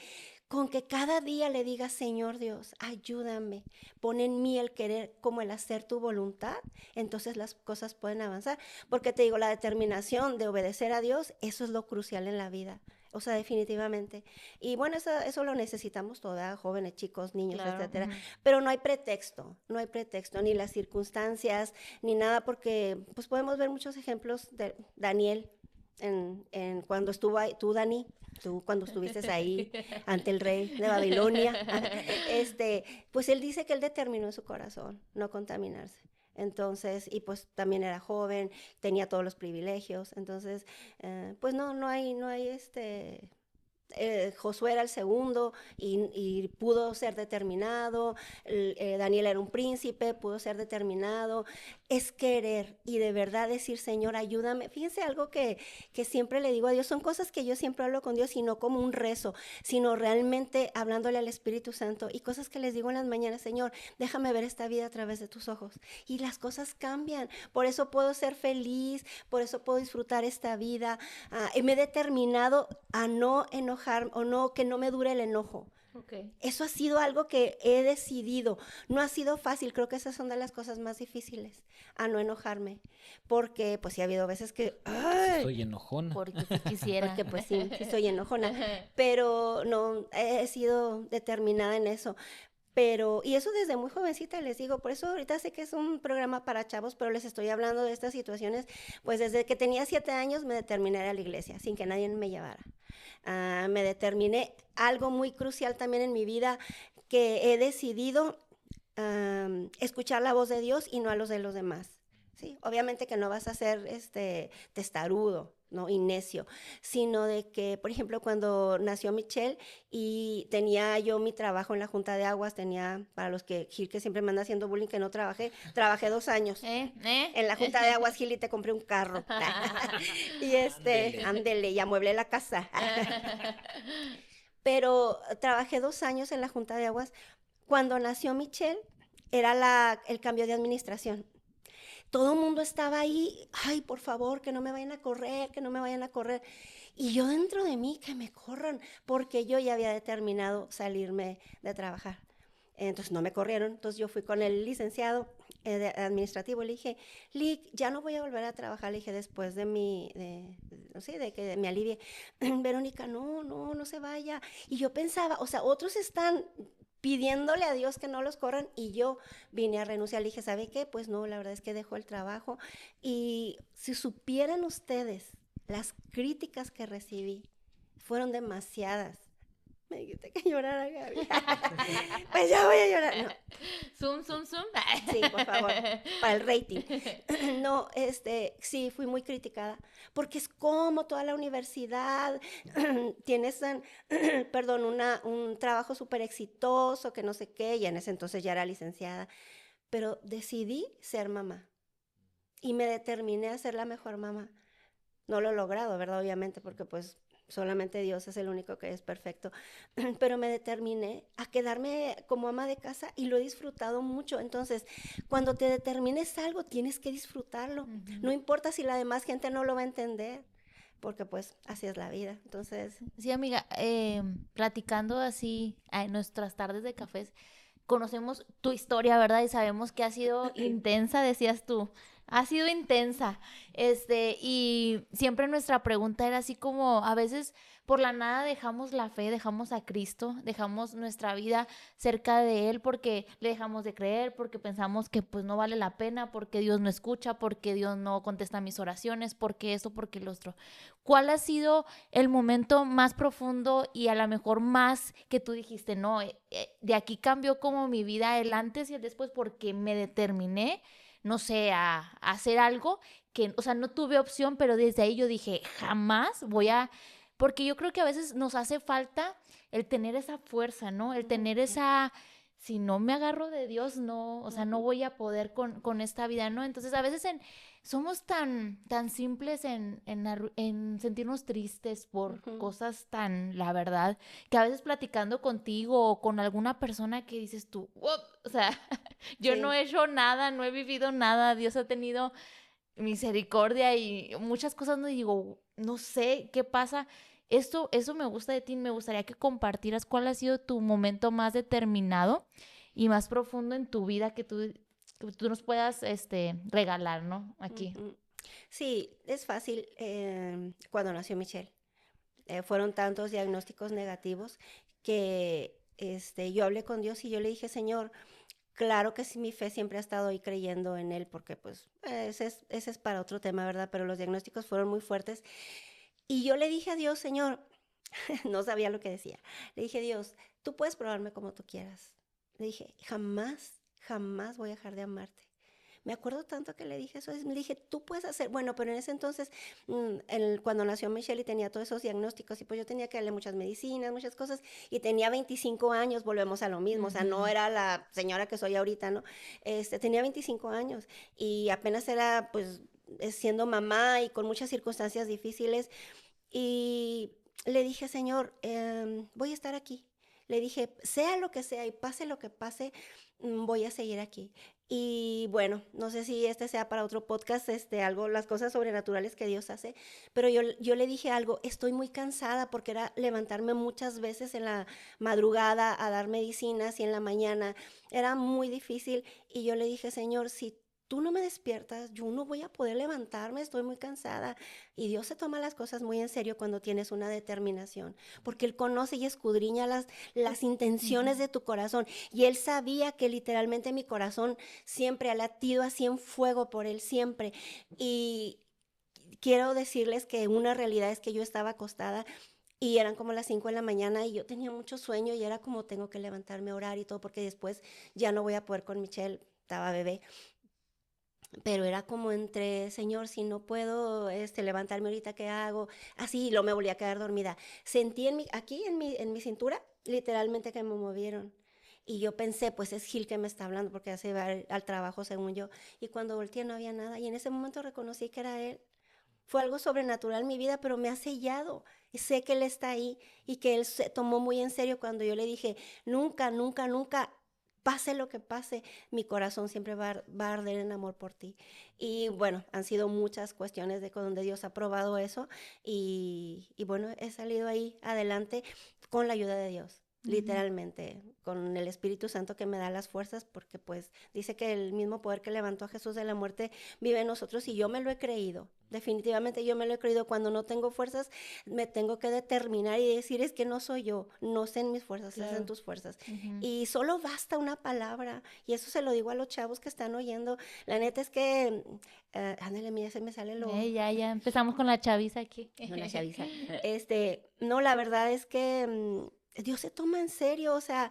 S3: con que cada día le digas, Señor Dios, ayúdame, pon en mí el querer como el hacer tu voluntad, entonces las cosas pueden avanzar, porque te digo, la determinación de obedecer a Dios, eso es lo crucial en la vida. O sea, definitivamente. Y bueno, eso lo necesitamos todas, jóvenes, chicos, niños,
S2: Claro.
S3: etcétera. Pero no hay pretexto, ni las circunstancias, ni nada, porque pues podemos ver muchos ejemplos de Daniel en cuando estuvo ahí, tú, Dani, tú cuando estuviste ahí ante el rey de Babilonia, pues él dice que él determinó en su corazón no contaminarse. Entonces, y pues también era joven, tenía todos los privilegios, entonces, pues no hay Josué era el segundo y pudo ser determinado, Daniel era un príncipe, pudo ser determinado. Es querer y de verdad decir, Señor, ayúdame. Fíjense algo que siempre le digo a Dios, son cosas que yo siempre hablo con Dios y no como un rezo, sino realmente hablándole al Espíritu Santo, y cosas que les digo en las mañanas, Señor, déjame ver esta vida a través de tus ojos. Y las cosas cambian, por eso puedo ser feliz, por eso puedo disfrutar esta vida. Y me he determinado a no enojar o no, que no me dure el enojo.
S2: Okay.
S3: Eso ha sido algo que he decidido. No ha sido fácil, creo que esas son de las cosas más difíciles, a no enojarme, porque pues sí ha habido veces que
S1: Soy enojona.
S2: Porque pues, quisiera.
S3: porque pues sí soy enojona, pero no, he sido determinada en eso. Pero, y eso desde muy jovencita les digo, por eso ahorita sé que es un programa para chavos, pero les estoy hablando de estas situaciones, pues desde que tenía 7 años me determiné a ir a la iglesia, sin que nadie me llevara. Me determiné algo muy crucial también en mi vida, que he decidido escuchar la voz de Dios y no a los de los demás. ¿Sí? Obviamente que no vas a ser testarudo, ¿no? Y necio, sino de que, por ejemplo, cuando nació Michelle y tenía yo mi trabajo en la Junta de Aguas, tenía, para los que Gil, que siempre me anda haciendo bullying que no trabajé 2 años. En la Junta de Aguas, Gil, y te compré un carro. Y ándele, y amueblé la casa. Pero trabajé 2 años en la Junta de Aguas. Cuando nació Michelle, era el cambio de administración. Todo el mundo estaba ahí, ay, por favor, que no me vayan a correr, que no me vayan a correr. Y yo dentro de mí, que me corran, porque yo ya había determinado salirme de trabajar. Entonces no me corrieron, entonces yo fui con el licenciado administrativo, le dije, Lic, ya no voy a volver a trabajar, le dije, después de de que me alivie. Verónica, no se vaya. Y yo pensaba, o sea, otros están pidiéndole a Dios que no los corran, y yo vine a renunciar. Le dije, ¿sabe qué? Pues no, la verdad es que dejó el trabajo. Y si supieran ustedes las críticas que recibí, fueron demasiadas. Me dijiste que llorara, Gaby. Pues ya voy a llorar. No.
S2: Zoom.
S3: Sí, por favor, para el rating. No, sí, fui muy criticada, porque es como toda la universidad, tienes, un trabajo súper exitoso, que no sé qué, y en ese entonces ya era licenciada, pero decidí ser mamá, y me determiné a ser la mejor mamá. No lo he logrado, ¿verdad? Obviamente, porque pues solamente Dios es el único que es perfecto, pero me determiné a quedarme como ama de casa y lo he disfrutado mucho. Entonces, cuando te determines algo, tienes que disfrutarlo. No importa si la demás gente no lo va a entender, porque pues así es la vida. Entonces...
S2: Sí, amiga, platicando así en nuestras tardes de cafés, conocemos tu historia, ¿verdad? Y sabemos que ha sido intensa, decías tú. Ha sido intensa, y siempre nuestra pregunta era así como, a veces por la nada dejamos la fe, dejamos a Cristo, dejamos nuestra vida cerca de Él porque le dejamos de creer, porque pensamos que pues no vale la pena, porque Dios no escucha, porque Dios no contesta mis oraciones, porque esto, porque lo otro. ¿Cuál ha sido el momento más profundo y a lo mejor más que tú dijiste, no, de aquí cambió como mi vida, el antes y el después, porque me determiné, no sé, a hacer algo que, o sea, no tuve opción, pero desde ahí yo dije, jamás voy a, porque yo creo que a veces nos hace falta el tener esa fuerza, ¿no? El tener esa, si no me agarro de Dios, no, o sea, no voy a poder con esta vida, ¿no? Entonces, a veces somos tan simples en sentirnos tristes por cosas tan, la verdad, que a veces platicando contigo o con alguna persona que dices tú, o sea, yo no he hecho nada, no he vivido nada, Dios ha tenido misericordia y muchas cosas, no digo, no sé qué pasa. Eso me gusta de ti, me gustaría que compartieras cuál ha sido tu momento más determinado y más profundo en tu vida que tú nos puedas regalar, ¿no? Aquí.
S3: Sí, es fácil. Cuando nació Michelle, fueron tantos diagnósticos negativos que yo hablé con Dios y yo le dije, Señor, claro que sí, mi fe siempre ha estado ahí creyendo en Él, porque pues ese es para otro tema, ¿verdad? Pero los diagnósticos fueron muy fuertes. Y yo le dije a Dios, Señor, no sabía lo que decía. Le dije, Dios, tú puedes probarme como tú quieras. Le dije, jamás voy a dejar de amarte. Me acuerdo tanto que le dije eso, le dije, tú puedes hacer, bueno, pero en ese entonces, cuando nació Michelle y tenía todos esos diagnósticos, y pues yo tenía que darle muchas medicinas, muchas cosas, y tenía 25 años, volvemos a lo mismo, o sea, no era la señora que soy ahorita, ¿no? Tenía 25 años, y apenas era, pues, siendo mamá y con muchas circunstancias difíciles, y le dije, Señor, voy a estar aquí. Le dije, sea lo que sea y pase lo que pase, voy a seguir aquí. Y bueno, no sé si este sea para otro podcast, algo, las cosas sobrenaturales que Dios hace, pero yo le dije algo, estoy muy cansada porque era levantarme muchas veces en la madrugada a dar medicinas y en la mañana, era muy difícil y yo le dije, Señor, si tú no me despiertas, yo no voy a poder levantarme, estoy muy cansada. Y Dios se toma las cosas muy en serio cuando tienes una determinación, porque Él conoce y escudriña las intenciones de tu corazón. Y Él sabía que literalmente mi corazón siempre ha latido así en fuego por Él, siempre. Y quiero decirles que una realidad es que yo estaba acostada y eran como las 5 de la mañana y yo tenía mucho sueño y era como tengo que levantarme a orar y todo, porque después ya no voy a poder con Michelle, estaba bebé. Pero era como entre, Señor, si no puedo levantarme ahorita, ¿qué hago? Así, lo me volví a quedar dormida. Sentí aquí en mi cintura, literalmente que me movieron. Y yo pensé, pues es Gil que me está hablando porque hace va al trabajo, según yo. Y cuando volteé no había nada. Y en ese momento reconocí que era Él. Fue algo sobrenatural en mi vida, pero me ha sellado. Y sé que Él está ahí y que Él se tomó muy en serio cuando yo le dije, nunca, nunca, nunca, pase lo que pase, mi corazón siempre va a arder en amor por ti. Y bueno, han sido muchas cuestiones de donde Dios ha probado eso y bueno, he salido ahí adelante con la ayuda de Dios. Literalmente, con el Espíritu Santo que me da las fuerzas, porque pues dice que el mismo poder que levantó a Jesús de la muerte vive en nosotros y yo me lo he creído. Definitivamente yo me lo he creído. Cuando no tengo fuerzas, me tengo que determinar y decir, es que no soy yo, no sé en mis fuerzas, es en tus fuerzas. Y solo basta una palabra, y eso se lo digo a los chavos que están oyendo. La neta es que, ándale, mira, se me sale lo...
S2: Ya empezamos con la chaviza aquí.
S3: No, la chaviza. No, la verdad es que Dios se toma en serio, o sea,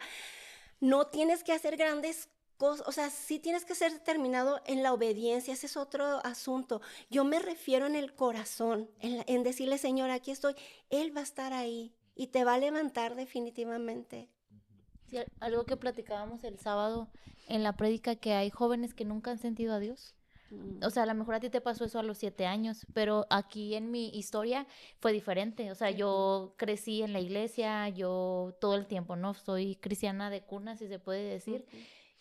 S3: no tienes que hacer grandes cosas, o sea, sí tienes que ser determinado en la obediencia, ese es otro asunto. Yo me refiero en el corazón, en decirle, Señor, aquí estoy, Él va a estar ahí y te va a levantar definitivamente.
S2: Sí, algo que platicábamos el sábado en la prédica, que hay jóvenes que nunca han sentido a Dios. O sea, a lo mejor a ti te pasó eso a los 7 años, pero aquí en mi historia fue diferente. O sea, yo crecí en la iglesia, yo todo el tiempo, ¿no? Soy cristiana de cuna, si se puede decir.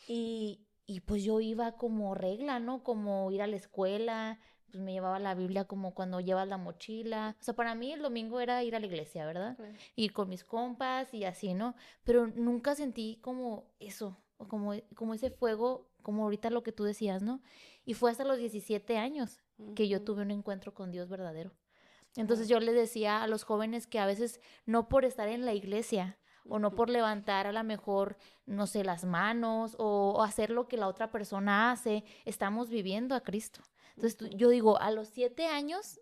S2: Y pues yo iba como regla, ¿no? Como ir a la escuela, pues me llevaba la Biblia como cuando llevas la mochila. O sea, para mí el domingo era ir a la iglesia, ¿verdad? Claro. Ir con mis compas y así, ¿no? Pero nunca sentí como eso, o como ese fuego, como ahorita lo que tú decías, ¿no? Y fue hasta los 17 años que yo tuve un encuentro con Dios verdadero. Entonces yo les decía a los jóvenes que a veces no por estar en la iglesia o no por levantar a lo mejor, no sé, las manos o hacer lo que la otra persona hace, estamos viviendo a Cristo. Entonces yo digo, a los 7 años,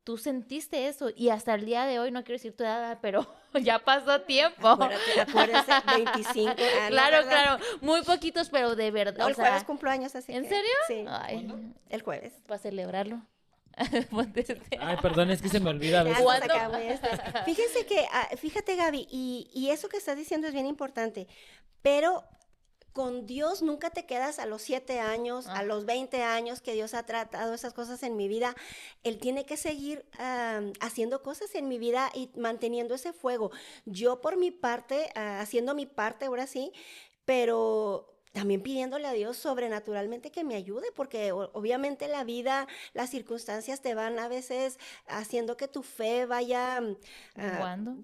S2: tú sentiste eso y hasta el día de hoy, no quiero decir tu edad, pero ya pasó tiempo.
S3: Acuérdate, 25 años.
S2: Claro, muy poquitos, pero de verdad.
S3: No, el jueves cumplo años, así
S2: ¿En
S3: que,
S2: serio?
S3: Sí.
S2: Ay,
S3: el jueves.
S2: para celebrarlo.
S1: Ay, perdón, es que se me olvida a veces.
S3: Fíjense que, fíjate Gaby, y eso que estás diciendo es bien importante, pero con Dios nunca te quedas a los 7 años, a los 20 años que Dios ha tratado esas cosas en mi vida. Él tiene que seguir haciendo cosas en mi vida y manteniendo ese fuego. Yo por mi parte, haciendo mi parte ahora sí, pero también pidiéndole a Dios sobrenaturalmente que me ayude, porque obviamente la vida, las circunstancias te van a veces haciendo que tu fe vaya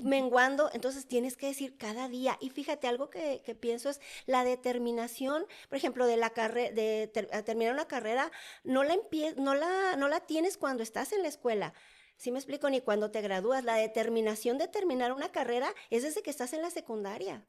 S3: menguando, entonces tienes que decir cada día. Y fíjate, algo que pienso es la determinación, por ejemplo, de terminar una carrera, no la tienes cuando estás en la escuela. ¿Sí me explico? Ni cuando te gradúas. La determinación de terminar una carrera es desde que estás en la secundaria.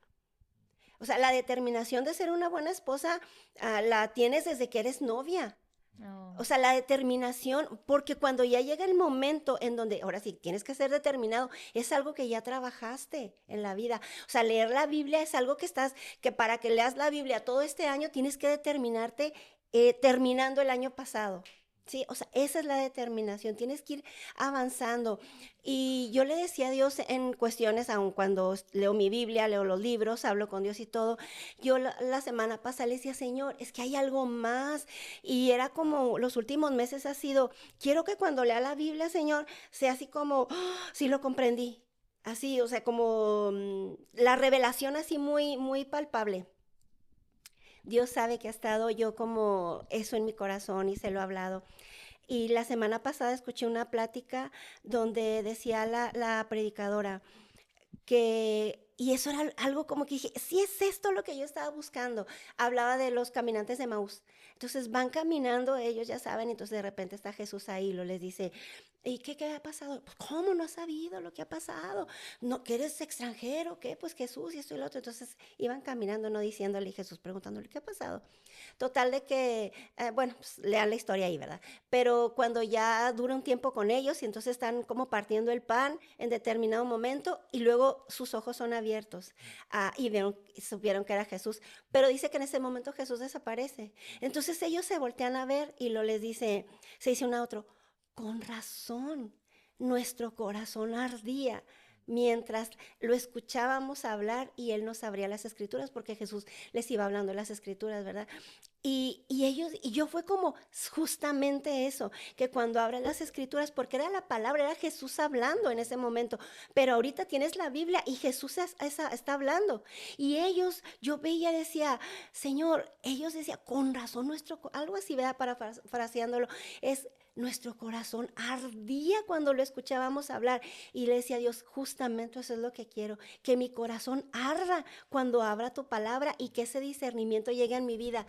S3: O sea, la determinación de ser una buena esposa la tienes desde que eres novia.
S2: Oh.
S3: O sea, la determinación, porque cuando ya llega el momento en donde, ahora sí, tienes que ser determinado, es algo que ya trabajaste en la vida. O sea, leer la Biblia es algo que para que leas la Biblia todo este año, tienes que determinarte terminando el año pasado. Sí, o sea, esa es la determinación, tienes que ir avanzando. Y yo le decía a Dios en cuestiones, aun cuando leo mi Biblia, leo los libros, hablo con Dios y todo, yo la semana pasada le decía, Señor, es que hay algo más. Y era como los últimos meses ha sido, quiero que cuando lea la Biblia, Señor, sea así como, "Ah, sí lo comprendí". Así, o sea, como la revelación así muy, muy palpable. Dios sabe que ha estado yo como eso en mi corazón y se lo he hablado. Y la semana pasada escuché una plática donde decía la predicadora y eso era algo como que dije, sí es esto lo que yo estaba buscando. Hablaba de los caminantes de Maús. Entonces van caminando, ellos ya saben, entonces de repente está Jesús ahí, lo les dice, ¿y qué ha pasado? Pues, ¿cómo no has sabido lo que ha pasado? ¿No, que eres extranjero? ¿Qué? Pues Jesús y esto y lo otro. Entonces iban caminando, no diciéndole, y Jesús preguntándole, ¿qué ha pasado? Total de que, bueno, pues, lean la historia ahí, ¿verdad? Pero cuando ya dura un tiempo con ellos y entonces están como partiendo el pan en determinado momento y luego sus ojos son abiertos y supieron que era Jesús. Pero dice que en ese momento Jesús desaparece. Entonces ellos se voltean a ver y se dice uno a otro, con razón, nuestro corazón ardía mientras lo escuchábamos hablar y él nos abría las escrituras porque Jesús les iba hablando de las escrituras, ¿verdad? Y yo fue como justamente eso, que cuando abren las escrituras, porque era la palabra, era Jesús hablando en ese momento, pero ahorita tienes la Biblia y Jesús está hablando. Y ellos, yo veía, decía, Señor, ellos decían, con razón algo así, ¿verdad? Parafraseándolo, es nuestro corazón ardía cuando lo escuchábamos hablar. Y le decía a Dios, justamente eso es lo que quiero, que mi corazón arda cuando abra tu palabra y que ese discernimiento llegue en mi vida.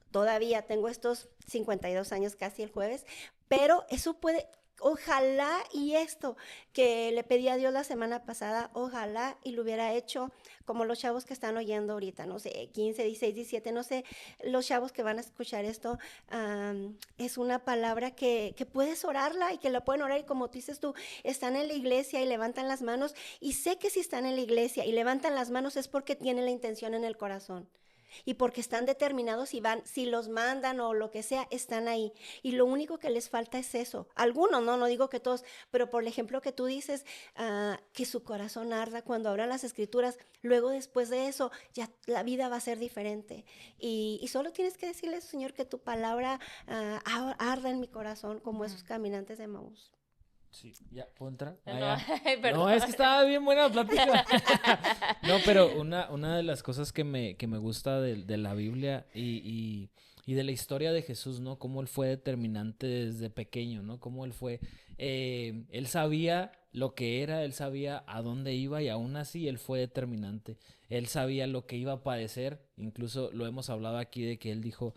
S3: Todavía tengo estos 52 años casi el jueves, pero eso puede, ojalá y esto que le pedí a Dios la semana pasada, ojalá y lo hubiera hecho como los chavos que están oyendo ahorita, no sé, 15, 16, 17, no sé, los chavos que van a escuchar esto, es una palabra que puedes orarla y que la pueden orar y como tú dices tú, están en la iglesia y levantan las manos y sé que si están en la iglesia y levantan las manos es porque tienen la intención en el corazón y porque están determinados y van, si los mandan o lo que sea, están ahí. Y lo único que les falta es eso. Algunos, no digo que todos, pero por ejemplo que tú dices que su corazón arda cuando abran las escrituras, luego después de eso ya la vida va a ser diferente. Y solo tienes que decirle, Señor, que tu palabra arda en mi corazón como esos caminantes de Maús.
S1: Sí, ya, ¿puedo entrar?
S2: No,
S1: Ya.
S2: ay, perdón.
S1: No, es que estaba bien buena la plática. No, pero una de las cosas que me gusta de la Biblia y de la historia de Jesús, ¿no? Cómo él fue determinante desde pequeño, ¿no? Cómo él fue, él sabía lo que era, él sabía a dónde iba y aún así él fue determinante. Él sabía lo que iba a padecer, incluso lo hemos hablado aquí de que él dijo,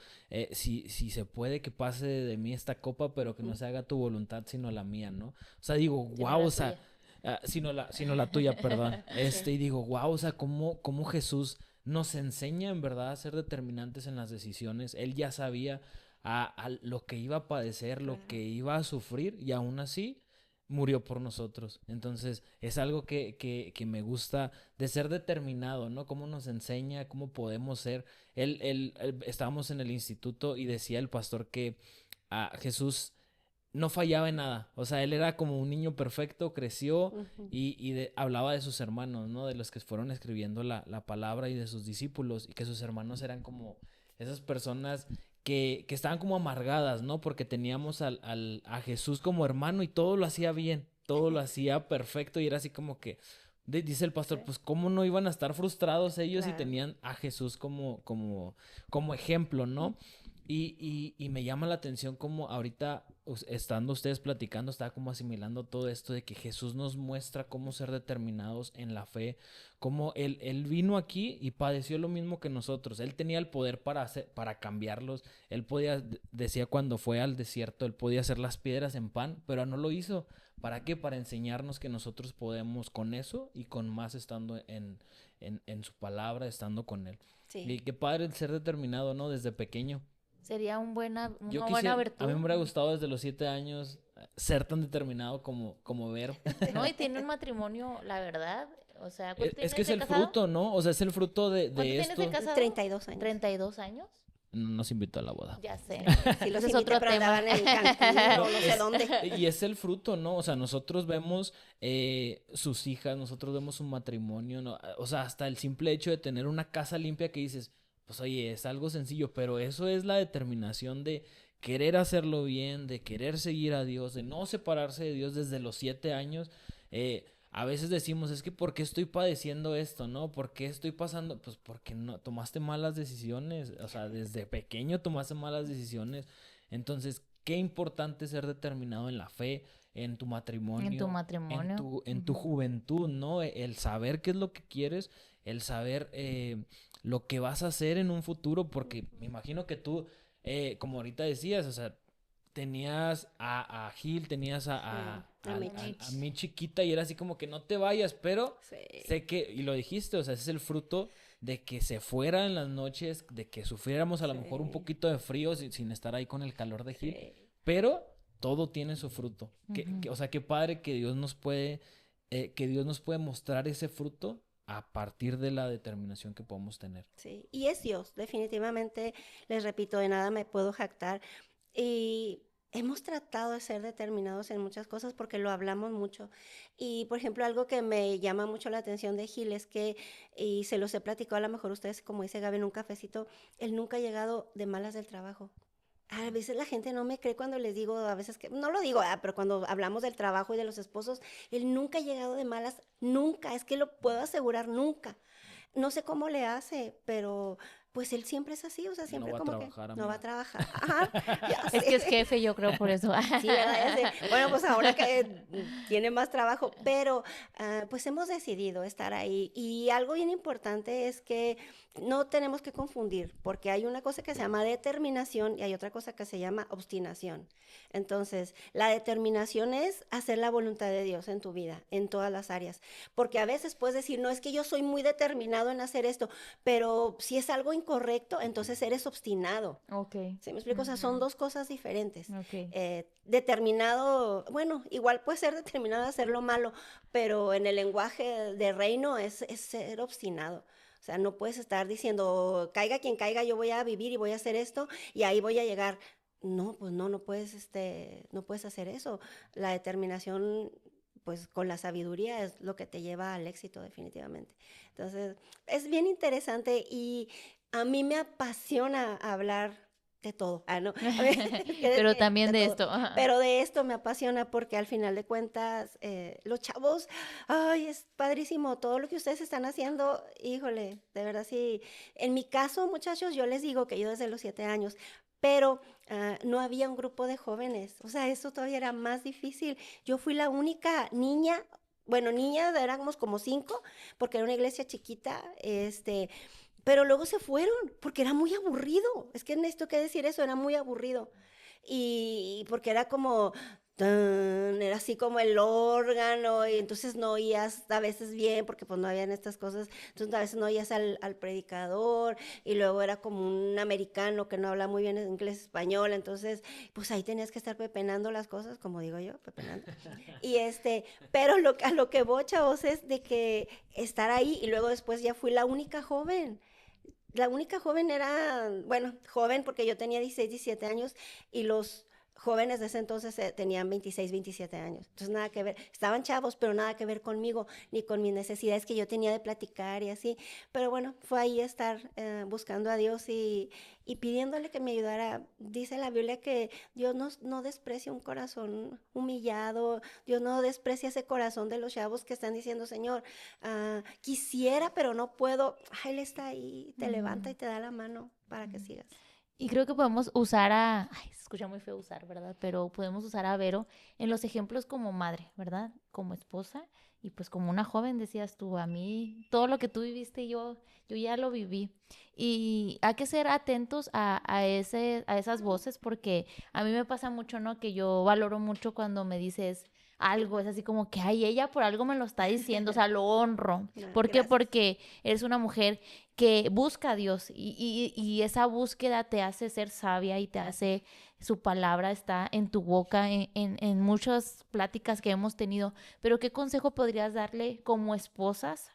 S1: si se puede que pase de mí esta copa, pero que no se haga tu voluntad sino la mía, ¿no? O sea, digo, wow, o sea, sino la tuya, perdón.
S2: Sí.
S1: Y digo, wow, o sea, cómo Jesús nos enseña en verdad a ser determinantes en las decisiones. Él ya sabía a lo que iba a padecer, lo que iba a sufrir y aún así murió por nosotros. Entonces es algo que me gusta de ser determinado, ¿no? Cómo nos enseña, cómo podemos ser. Estábamos en el instituto y decía el pastor que Jesús no fallaba en nada. O sea, él era como un niño perfecto, creció hablaba de sus hermanos, ¿no? De los que fueron escribiendo la palabra y de sus discípulos y que sus hermanos eran como esas personas que estaban como amargadas, ¿no? Porque teníamos a Jesús como hermano y todo lo hacía bien, todo lo hacía perfecto y era así como que, dice el pastor, pues cómo no iban a estar frustrados ellos si tenían a Jesús como ejemplo, ¿no? Y me llama la atención como ahorita, estando ustedes platicando, estaba como asimilando todo esto de que Jesús nos muestra cómo ser determinados en la fe, cómo él vino aquí y padeció lo mismo que nosotros. Él tenía el poder para cambiarlos. Él podía, decía cuando fue al desierto, él podía hacer las piedras en pan, pero no lo hizo. ¿Para qué? Para enseñarnos que nosotros podemos con eso y con más estando en su palabra, estando con él.
S3: Sí.
S1: Y qué padre el ser determinado, ¿no? Desde pequeño.
S2: Sería una
S1: Yo
S2: buena
S1: quisiera,
S2: virtud.
S1: a mí me hubiera gustado desde los 7 años ser tan determinado como ver.
S2: No, y tiene un matrimonio, la verdad. O sea, ¿cuánto
S1: Es
S2: tienes
S1: que es
S2: de
S1: el
S2: casado?
S1: fruto, ¿no? O sea, es el fruto
S2: ¿Cuánto
S1: de
S2: tienes
S1: esto.
S2: de casado?
S3: 32 años.
S2: 32 años.
S1: No nos invitó a la boda.
S2: Ya sé.
S3: Sí, los
S2: Ese es
S3: invité,
S2: otro
S3: pero
S2: tema.
S3: andaban en Cancún o no sé dónde.
S1: Y es el fruto, ¿no? O sea, nosotros vemos sus hijas, nosotros vemos su matrimonio, ¿no? O sea, hasta el simple hecho de tener una casa limpia que dices, pues oye, es algo sencillo, pero eso es la determinación de querer hacerlo bien, de querer seguir a Dios, de no separarse de Dios desde los 7 años. A veces decimos, es que ¿por qué estoy padeciendo esto, no? ¿Por qué estoy pasando? Pues porque no tomaste malas decisiones, o sea, desde pequeño tomaste malas decisiones. Entonces, qué importante ser determinado en la fe, en tu matrimonio,
S2: En tu matrimonio.
S1: en tu juventud, ¿no? El saber qué es lo que quieres, el saber lo que vas a hacer en un futuro, porque me imagino que tú, como ahorita decías, o sea, tenías a Gil, tenías
S3: Sí, a Mitch.
S1: a mi chiquita y era así como que no te vayas, pero
S3: Sí.
S1: sé que, y lo dijiste, o sea, ese es el fruto de que se fuera en las noches, de que sufriéramos a lo mejor un
S3: Sí.
S1: poquito de frío sin estar ahí con el calor de Gil,
S3: Sí.
S1: pero todo tiene su fruto.
S2: Ujú.
S1: O sea, qué padre que Dios nos puede mostrar ese fruto a partir de la determinación que podemos tener.
S3: Sí, y es Dios, definitivamente, les repito, de nada me puedo jactar. Y hemos tratado de ser determinados en muchas cosas porque lo hablamos mucho. Y, por ejemplo, algo que me llama mucho la atención de Gil es que, y se los he platicado a lo mejor ustedes, como dice Gaby, en un cafecito, él nunca ha llegado de malas del trabajo. A veces la gente no me cree cuando les digo, a veces que, no lo digo, pero cuando hablamos del trabajo y de los esposos, él nunca ha llegado de malas, nunca, es que lo puedo asegurar, nunca. No sé cómo le hace, pero pues él siempre es así, o sea,
S1: No
S3: siempre
S1: va a
S3: como que
S1: trabajar,
S3: no va a
S1: amiga.
S3: trabajar. Ajá, ya
S2: Es que es
S3: sé.
S2: jefe, yo creo, por eso.
S3: Sí, ¿verdad? Ya sé. Bueno, pues ahora que tiene más trabajo, pero pues hemos decidido estar ahí. Y algo bien importante es que no tenemos que confundir, porque hay una cosa que se llama determinación y hay otra cosa que se llama obstinación. Entonces, la determinación es hacer la voluntad de Dios en tu vida, en todas las áreas. Porque a veces puedes decir, no, es que yo soy muy determinado en hacer esto, pero si es algo incorrecto, entonces eres obstinado.
S2: Ok.
S3: ¿Sí me explico? O sea, son dos cosas diferentes.
S2: Ok.
S3: Determinado, bueno, igual puede ser determinado a hacer lo malo, pero en el lenguaje de reino es ser obstinado. O sea, no puedes estar diciendo, caiga quien caiga, yo voy a vivir y voy a hacer esto y ahí voy a llegar. No, pues no puedes, no puedes hacer eso. La determinación, pues con la sabiduría es lo que te lleva al éxito definitivamente. Entonces, es bien interesante y a mí me apasiona hablar de todo. No. A ver,
S2: Pero también de
S3: todo.
S2: esto. Ajá.
S3: Pero de esto me apasiona porque al final de cuentas, los chavos, ay, es padrísimo todo lo que ustedes están haciendo. Híjole, de verdad sí. En mi caso, muchachos, yo les digo que yo desde los 7 años, pero no había un grupo de jóvenes. O sea, eso todavía era más difícil. Yo fui la única niña. Bueno, niñas éramos como 5, porque era una iglesia chiquita, pero luego se fueron, porque era muy aburrido. Es que necesito que decir eso, era muy aburrido. Y porque era como, era así como el órgano, y entonces no oías a veces bien, porque pues no habían estas cosas, entonces a veces no oías al predicador, y luego era como un americano que no habla muy bien inglés español, entonces pues ahí tenías que estar pepenando las cosas, como digo yo, pepenando. Y pero a lo que voy, chavos, es de que estar ahí, y luego después ya fui la única joven. La única joven era, bueno, joven porque yo tenía 16, 17 años y los jóvenes de ese entonces tenían 26, 27 años. Entonces nada que ver, estaban chavos, pero nada que ver conmigo, ni con mis necesidades que yo tenía de platicar y así. Pero bueno, fue ahí estar buscando a Dios y pidiéndole que me ayudara. Dice la Biblia que Dios no desprecia un corazón humillado, Dios no desprecia ese corazón de los chavos que están diciendo, Señor, quisiera, pero no puedo. Él está ahí, te levanta y te da la mano para que sigas.
S2: Y creo que podemos usar ay, se escucha muy feo usar, ¿verdad? Pero podemos usar a Vero en los ejemplos como madre, ¿verdad? Como esposa y pues como una joven, decías tú, a mí todo lo que tú viviste yo ya lo viví. Y hay que ser atentos a esas voces porque a mí me pasa mucho, ¿no? Que yo valoro mucho cuando me dices, algo, es así como que, ay, ella por algo me lo está diciendo, o sea, lo honro.
S3: No,
S2: ¿Por qué?
S3: gracias.
S2: Porque eres una mujer que busca a Dios y esa búsqueda te hace ser sabia y te hace, su palabra está en tu boca, en muchas pláticas que hemos tenido. Pero ¿qué consejo podrías darle como esposas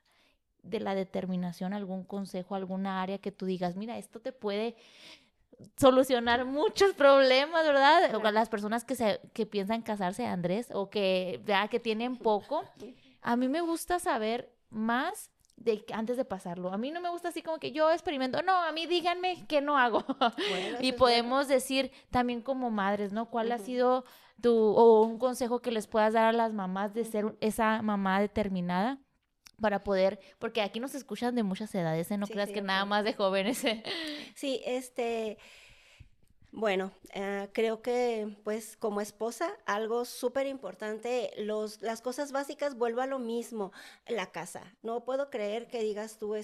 S2: de la determinación? ¿Algún consejo, alguna área que tú digas, mira, esto te puede solucionar muchos problemas, ¿verdad? O
S3: Claro.
S2: las personas que piensan casarse, Andrés, o que, vea, que tienen poco. A mí me gusta saber más antes de pasarlo. A mí no me gusta así como que yo experimento. No, a mí díganme qué no hago.
S3: Bueno,
S2: Y
S3: eso es bueno.
S2: podemos decir también como madres, ¿no? ¿Cuál ha
S3: Ujú.
S2: sido o un consejo que les puedas dar a las mamás de ser esa mamá determinada? Para poder, porque aquí nos escuchan de muchas edades, ¿eh? No
S3: Sí,
S2: creas
S3: sí,
S2: que
S3: ok.
S2: nada más de jóvenes, ¿eh?
S3: Sí, bueno, creo que pues como esposa algo súper importante, las cosas básicas, vuelvo a lo mismo, la casa. No puedo creer que digas tú,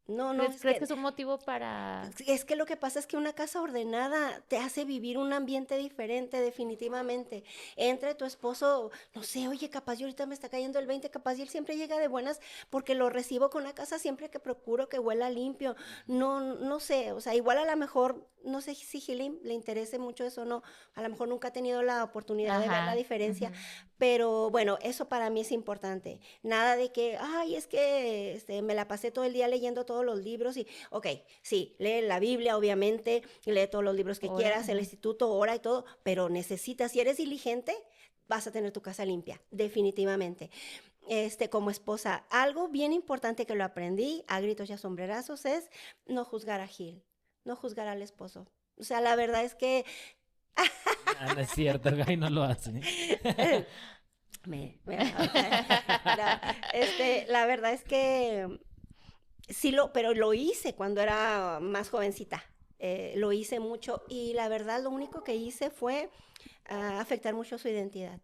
S3: no,
S2: ¿Crees que es un motivo para...?
S3: es que lo que pasa es que una casa ordenada te hace vivir un ambiente diferente, definitivamente. Entre tu esposo, no sé, oye, capaz yo ahorita me está cayendo el 20, capaz y él siempre llega de buenas porque lo recibo con una casa siempre que procuro que huela limpio. No sé, o sea, igual a lo mejor, no sé si Gilim le interese mucho eso o no, a lo mejor nunca ha tenido la oportunidad de ver la
S2: Ajá.
S3: diferencia,
S2: Ujú.
S3: pero bueno, eso para mí es importante. Nada de que, ay, es que me la pasé todo el día leyendo todos los libros y, ok, sí, lee la Biblia, obviamente, lee todos los libros que
S2: Ora,
S3: quieras, el
S2: ujú.
S3: instituto, ora y todo, pero necesitas, si eres diligente, vas a tener tu casa limpia, definitivamente. Como esposa, algo bien importante que lo aprendí a gritos y a sombrerazos es no juzgar a Gil, no juzgar al esposo. O sea, la verdad es que
S1: Ah, no es cierto, el Gaby no lo hace.
S3: no, la verdad es que sí pero lo hice cuando era más jovencita. Lo hice mucho y la verdad lo único que hice fue afectar mucho su identidad.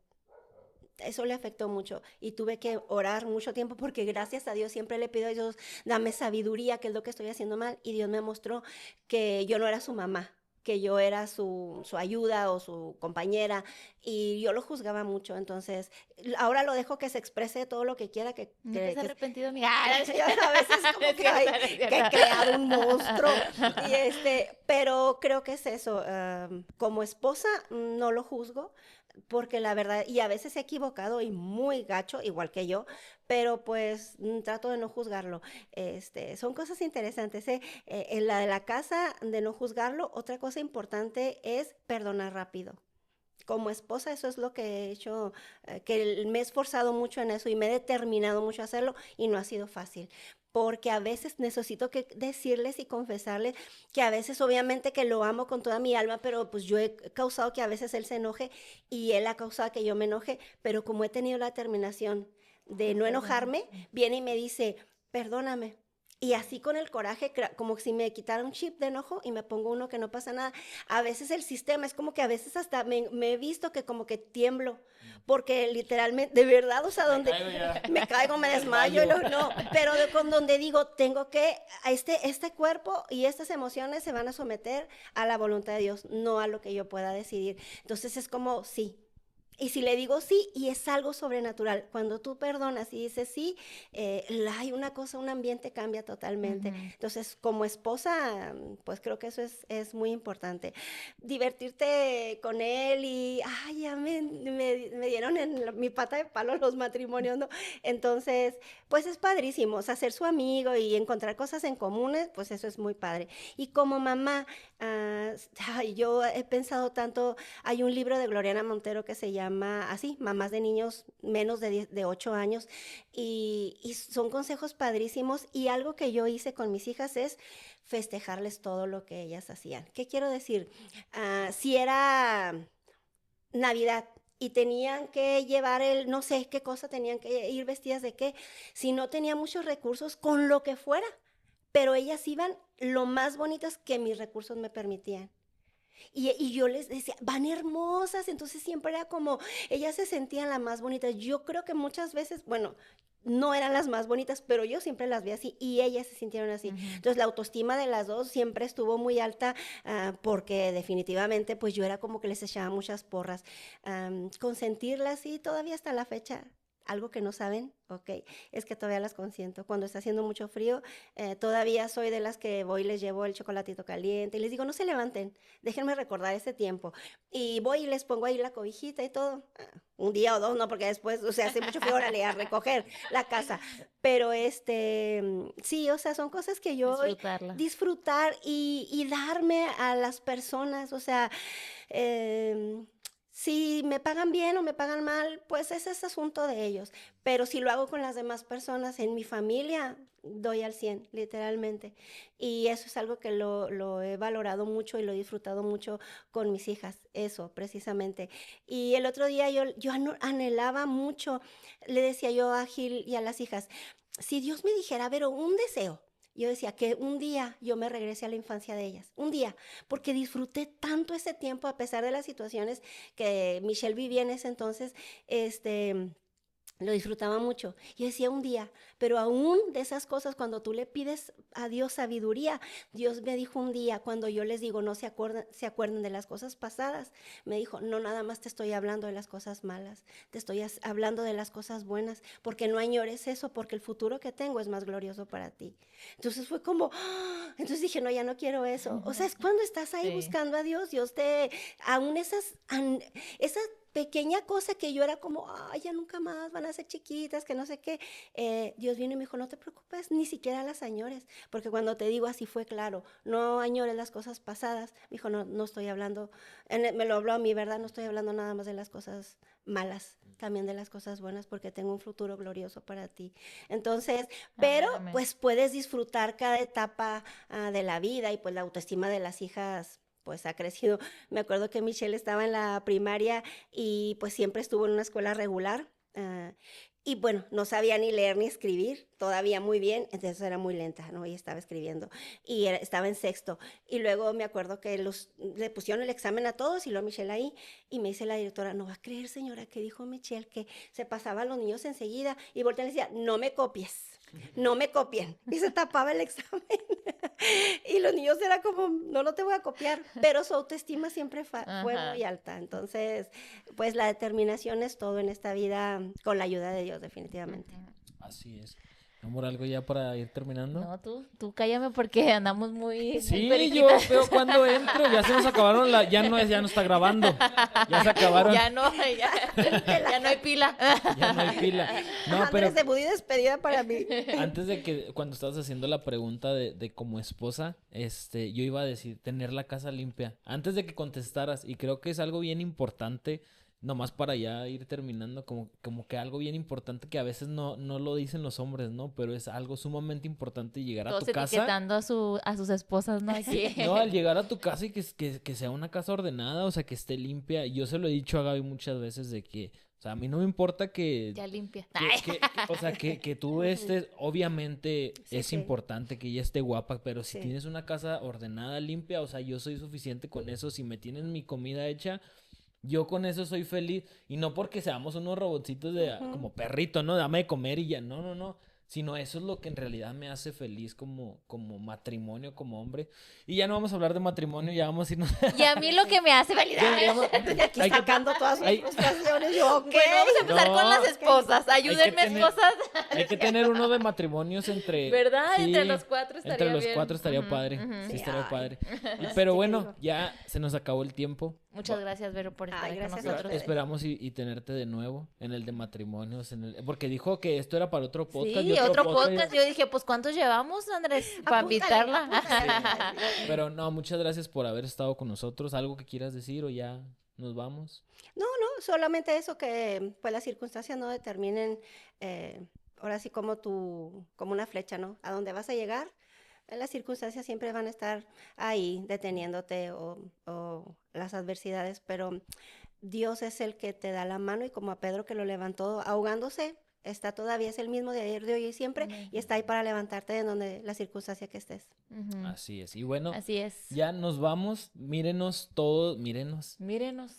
S3: Eso le afectó mucho y tuve que orar mucho tiempo porque gracias a Dios siempre le pido a Dios, dame sabiduría, que es lo que estoy haciendo mal, y Dios me mostró que yo no era su mamá, que yo era su ayuda o su compañera, y yo lo juzgaba mucho. Entonces ahora lo dejo que se exprese todo lo que quiera,
S2: ¿No te has
S3: que
S2: arrepentido, amiga?
S3: a veces
S2: No
S3: como
S2: es
S3: que
S2: cierto,
S3: hay
S2: no es
S3: que he
S2: cierto.
S3: creado un monstruo, pero creo que es eso. Como esposa no lo juzgo, porque la verdad, y a veces he equivocado y muy gacho, igual que yo, pero pues trato de no juzgarlo. Son cosas interesantes, ¿eh? En la de la casa, de no juzgarlo. Otra cosa importante es perdonar rápido. Como esposa, eso es lo que he hecho, que me he esforzado mucho en eso y me he determinado mucho a hacerlo, y no ha sido fácil. Porque a veces necesito que decirles y confesarles que a veces obviamente que lo amo con toda mi alma, pero pues yo he causado que a veces él se enoje y él ha causado que yo me enoje, pero como he tenido la determinación de no
S2: Perdón.
S3: enojarme, viene y me dice, perdóname. Y así con el coraje, como si me quitara un chip de enojo y me pongo uno que no pasa nada. A veces el sistema es como que a veces hasta me he visto que como que tiemblo, porque literalmente, de verdad, o sea,
S1: Me
S3: donde
S1: caigo ya.
S3: me caigo, me
S1: Me
S3: desmayo,
S1: desmayo.
S3: no, pero con donde digo, tengo que, este cuerpo y estas emociones se van a someter a la voluntad de Dios, no a lo que yo pueda decidir. Entonces es como, sí. Y si le digo sí, y es algo sobrenatural, cuando tú perdonas y dices sí, hay una cosa, un ambiente cambia totalmente.
S2: Ujú.
S3: Entonces, como esposa, pues creo que eso es muy importante. Divertirte con él y, ay, ya me dieron en mi pata de palo los matrimonios, ¿no? Entonces, pues es padrísimo, o sea, ser su amigo y encontrar cosas en comunes, pues eso es muy padre. Y como mamá, yo he pensado tanto, hay un libro de Gloriana Montero que se llama así, Mamás de niños menos de 8 años, y son consejos padrísimos, y algo que yo hice con mis hijas es festejarles todo lo que ellas hacían. ¿Qué quiero decir? Si era Navidad y tenían que llevar no sé qué cosa, tenían que ir vestidas de qué, si no tenía muchos recursos, con lo que fuera, pero ellas iban lo más bonitas que mis recursos me permitían. Y yo les decía, van hermosas, entonces siempre era como, ellas se sentían las más bonitas. Yo creo que muchas veces, bueno, no eran las más bonitas, pero yo siempre las vi así y ellas se sintieron así. Entonces la autoestima de las dos siempre estuvo muy alta porque definitivamente pues yo era como que les echaba muchas porras. Consentirlas y todavía hasta la fecha. Algo que no saben, ok, es que todavía las consiento. Cuando está haciendo mucho frío, todavía soy de las que voy y les llevo el chocolatito caliente y les digo, no se levanten, déjenme recordar ese tiempo. Y voy y les pongo ahí la cobijita y todo. Un día o dos, no, porque después, o sea, hace mucho frío, órale, a recoger la casa. Pero sí, o sea, son cosas que yo disfrutar y darme a las personas, o sea, si me pagan bien o me pagan mal, pues ese es asunto de ellos. Pero si lo hago con las demás personas, en mi familia, doy al 100, literalmente. Y eso es algo que lo he valorado mucho y lo he disfrutado mucho con mis hijas, eso, precisamente. Y el otro día yo anhelaba mucho, le decía yo a Gil y a las hijas, si Dios me dijera, Vero, un deseo, yo decía que un día yo me regrese a la infancia de ellas, un día, porque disfruté tanto ese tiempo a pesar de las situaciones que Michelle vivía en ese entonces, lo disfrutaba mucho. Y decía un día, pero aún de esas cosas, cuando tú le pides a Dios sabiduría, Dios me dijo un día, cuando yo les digo, no se acuerden de las cosas pasadas, me dijo, no, nada más te estoy hablando de las cosas malas, te estoy hablando de las cosas buenas, porque no añores eso, porque el futuro que tengo es más glorioso para ti. Entonces fue como, entonces dije, no, ya no quiero eso. O sea, es cuando estás ahí buscando a Dios, aún esa pequeña cosa que yo era como, ay, ya nunca más van a ser chiquitas, que no sé qué. Dios vino y me dijo, no te preocupes, ni siquiera las añores, porque cuando te digo así fue claro, no añores las cosas pasadas. Me dijo, no estoy hablando, me lo habló a mí, ¿verdad? No estoy hablando nada más de las cosas malas, también de las cosas buenas, porque tengo un futuro glorioso para ti. Entonces, pero pues puedes disfrutar cada etapa de la vida y pues la autoestima de las hijas pues ha crecido. Me acuerdo que Michelle estaba en la primaria y pues siempre estuvo en una escuela regular. Y bueno, no sabía ni leer ni escribir, todavía muy bien, entonces era muy lenta, ¿no? Y estaba escribiendo, y estaba en sexto. Y luego me acuerdo que le pusieron el examen a todos, y luego Michelle ahí, y me dice la directora, no va a creer, señora, que dijo Michelle que se pasaban los niños enseguida, y voltea y le decía, no me copies, no me copien, y se tapaba el examen. Y los niños era como, no te voy a copiar, pero su autoestima siempre fue muy alta. Entonces, pues la determinación es todo en esta vida con la ayuda de Dios, definitivamente.
S1: Así es. Amor, ¿algo ya para ir terminando?
S2: No, tú cállame porque andamos muy...
S1: Sí, yo veo cuando entro, ya se nos acabaron ya no está grabando. Ya se acabaron.
S2: Ya no hay pila.
S1: Ya no hay pila. No, pero
S3: Andrés, debut y despedida para mí.
S1: antes de que, cuando estabas haciendo la pregunta de como esposa, yo iba a decir tener la casa limpia. Antes de que contestaras, y creo que es algo bien importante, nomás para ya ir terminando, como que algo bien importante que a veces no lo dicen los hombres, ¿no? Pero es algo sumamente importante llegar a tu casa.
S2: Etiquetando a sus esposas, ¿no? Aquí.
S1: No, al llegar a tu casa y que sea una casa ordenada, o sea, que esté limpia. Yo se lo he dicho a Gaby muchas veces de que, o sea, a mí no me importa que...
S2: Ya limpia.
S1: O sea, que tú estés, obviamente es importante que ella esté guapa, pero si tienes una casa ordenada, limpia, o sea, yo soy suficiente con eso. Si me tienen mi comida hecha, yo con eso soy feliz. Y no porque seamos unos robotcitos como perrito, ¿no? Dame de comer y ya. No. Sino eso es lo que en realidad me hace feliz como matrimonio, como hombre. Y ya no vamos a hablar de matrimonio, ya vamos a irnos.
S2: Y a mí lo que me hace feliz.
S3: Estoy aquí sacando todas sus frustraciones. Yo, ok.
S2: Bueno, vamos a empezar con las esposas. Ayúdenme, esposas.
S1: Hay que tener uno de matrimonios entre...
S2: ¿Verdad?
S1: Sí,
S2: entre los cuatro estaría bien.
S1: Entre los cuatro estaría padre. Sí, estaría padre. Pero bueno, ya se nos acabó el tiempo.
S2: Muchas gracias, Vero, por estar con nosotros.
S1: Esperamos y tenerte de nuevo en el de matrimonios. Porque dijo que esto era para otro podcast.
S2: Sí, otro podcast. Yo dije, pues, ¿cuántos llevamos, Andrés? Para invitarla.
S1: Sí. Pero no, muchas gracias por haber estado con nosotros. ¿Algo que quieras decir o ya nos vamos?
S3: No, solamente eso, que pues las circunstancias no determinen, ahora sí como una flecha, ¿no? A dónde vas a llegar. Las circunstancias siempre van a estar ahí deteniéndote o las adversidades, pero Dios es el que te da la mano, y como a Pedro, que lo levantó ahogándose, es el mismo de ayer, de hoy y siempre, y está ahí para levantarte de donde la circunstancia que estés.
S1: Así es. Y bueno,
S2: así es.
S1: Ya nos vamos. Mírenos todos, mírenos.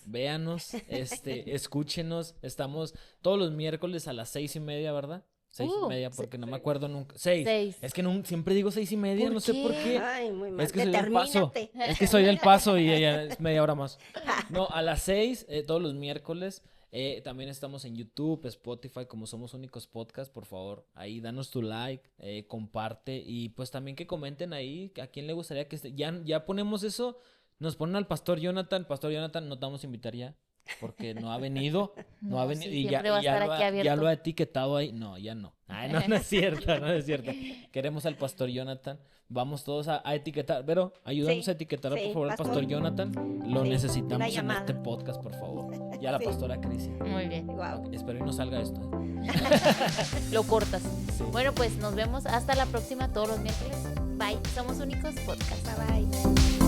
S1: Véanos, escúchenos. Estamos todos los miércoles a las 6:30, ¿verdad? 6:30, porque no me acuerdo nunca. 6.
S2: Seis.
S1: Es que siempre digo 6:30,
S2: ¿Por
S1: no sé por
S2: qué?
S1: qué.
S3: Ay, muy mal.
S1: Es que soy del Paso.
S3: Determínate.
S1: Es que soy del Paso y ya es media hora más. No, a las 6, todos los miércoles. También estamos en YouTube, Spotify, como Somos Únicos Podcast. Por favor, ahí danos tu like, comparte. Y pues también que comenten ahí a quién le gustaría que esté. Ya ponemos eso. Nos ponen al Pastor Jonathan. Pastor Jonathan, no te vamos a invitar ya. Porque no ha venido. No ha
S2: No,
S1: venido.
S2: sí,
S1: Y
S2: siempre va a estar aquí
S1: ya
S2: abierto.
S1: lo ha etiquetado ahí. No, ya no. Ay, no, no es cierto, no es cierto. Queremos al Pastor Jonathan. Vamos todos a etiquetar. Pero ayúdanos
S3: Sí,
S1: a etiquetar,
S3: sí,
S1: por favor, al
S3: Pastor.
S1: Pastor Jonathan. Lo
S3: Sí,
S1: necesitamos
S3: una
S1: en
S3: llamada.
S1: este podcast, por favor. Y a la
S3: Sí.
S1: Pastora Crisi.
S2: Muy bien.
S3: Wow.
S1: Espero y no salga esto.
S2: Lo cortas.
S1: Sí.
S2: Bueno, pues nos vemos hasta la próxima todos los miércoles. Bye. Somos Únicos Podcast.
S3: Bye bye.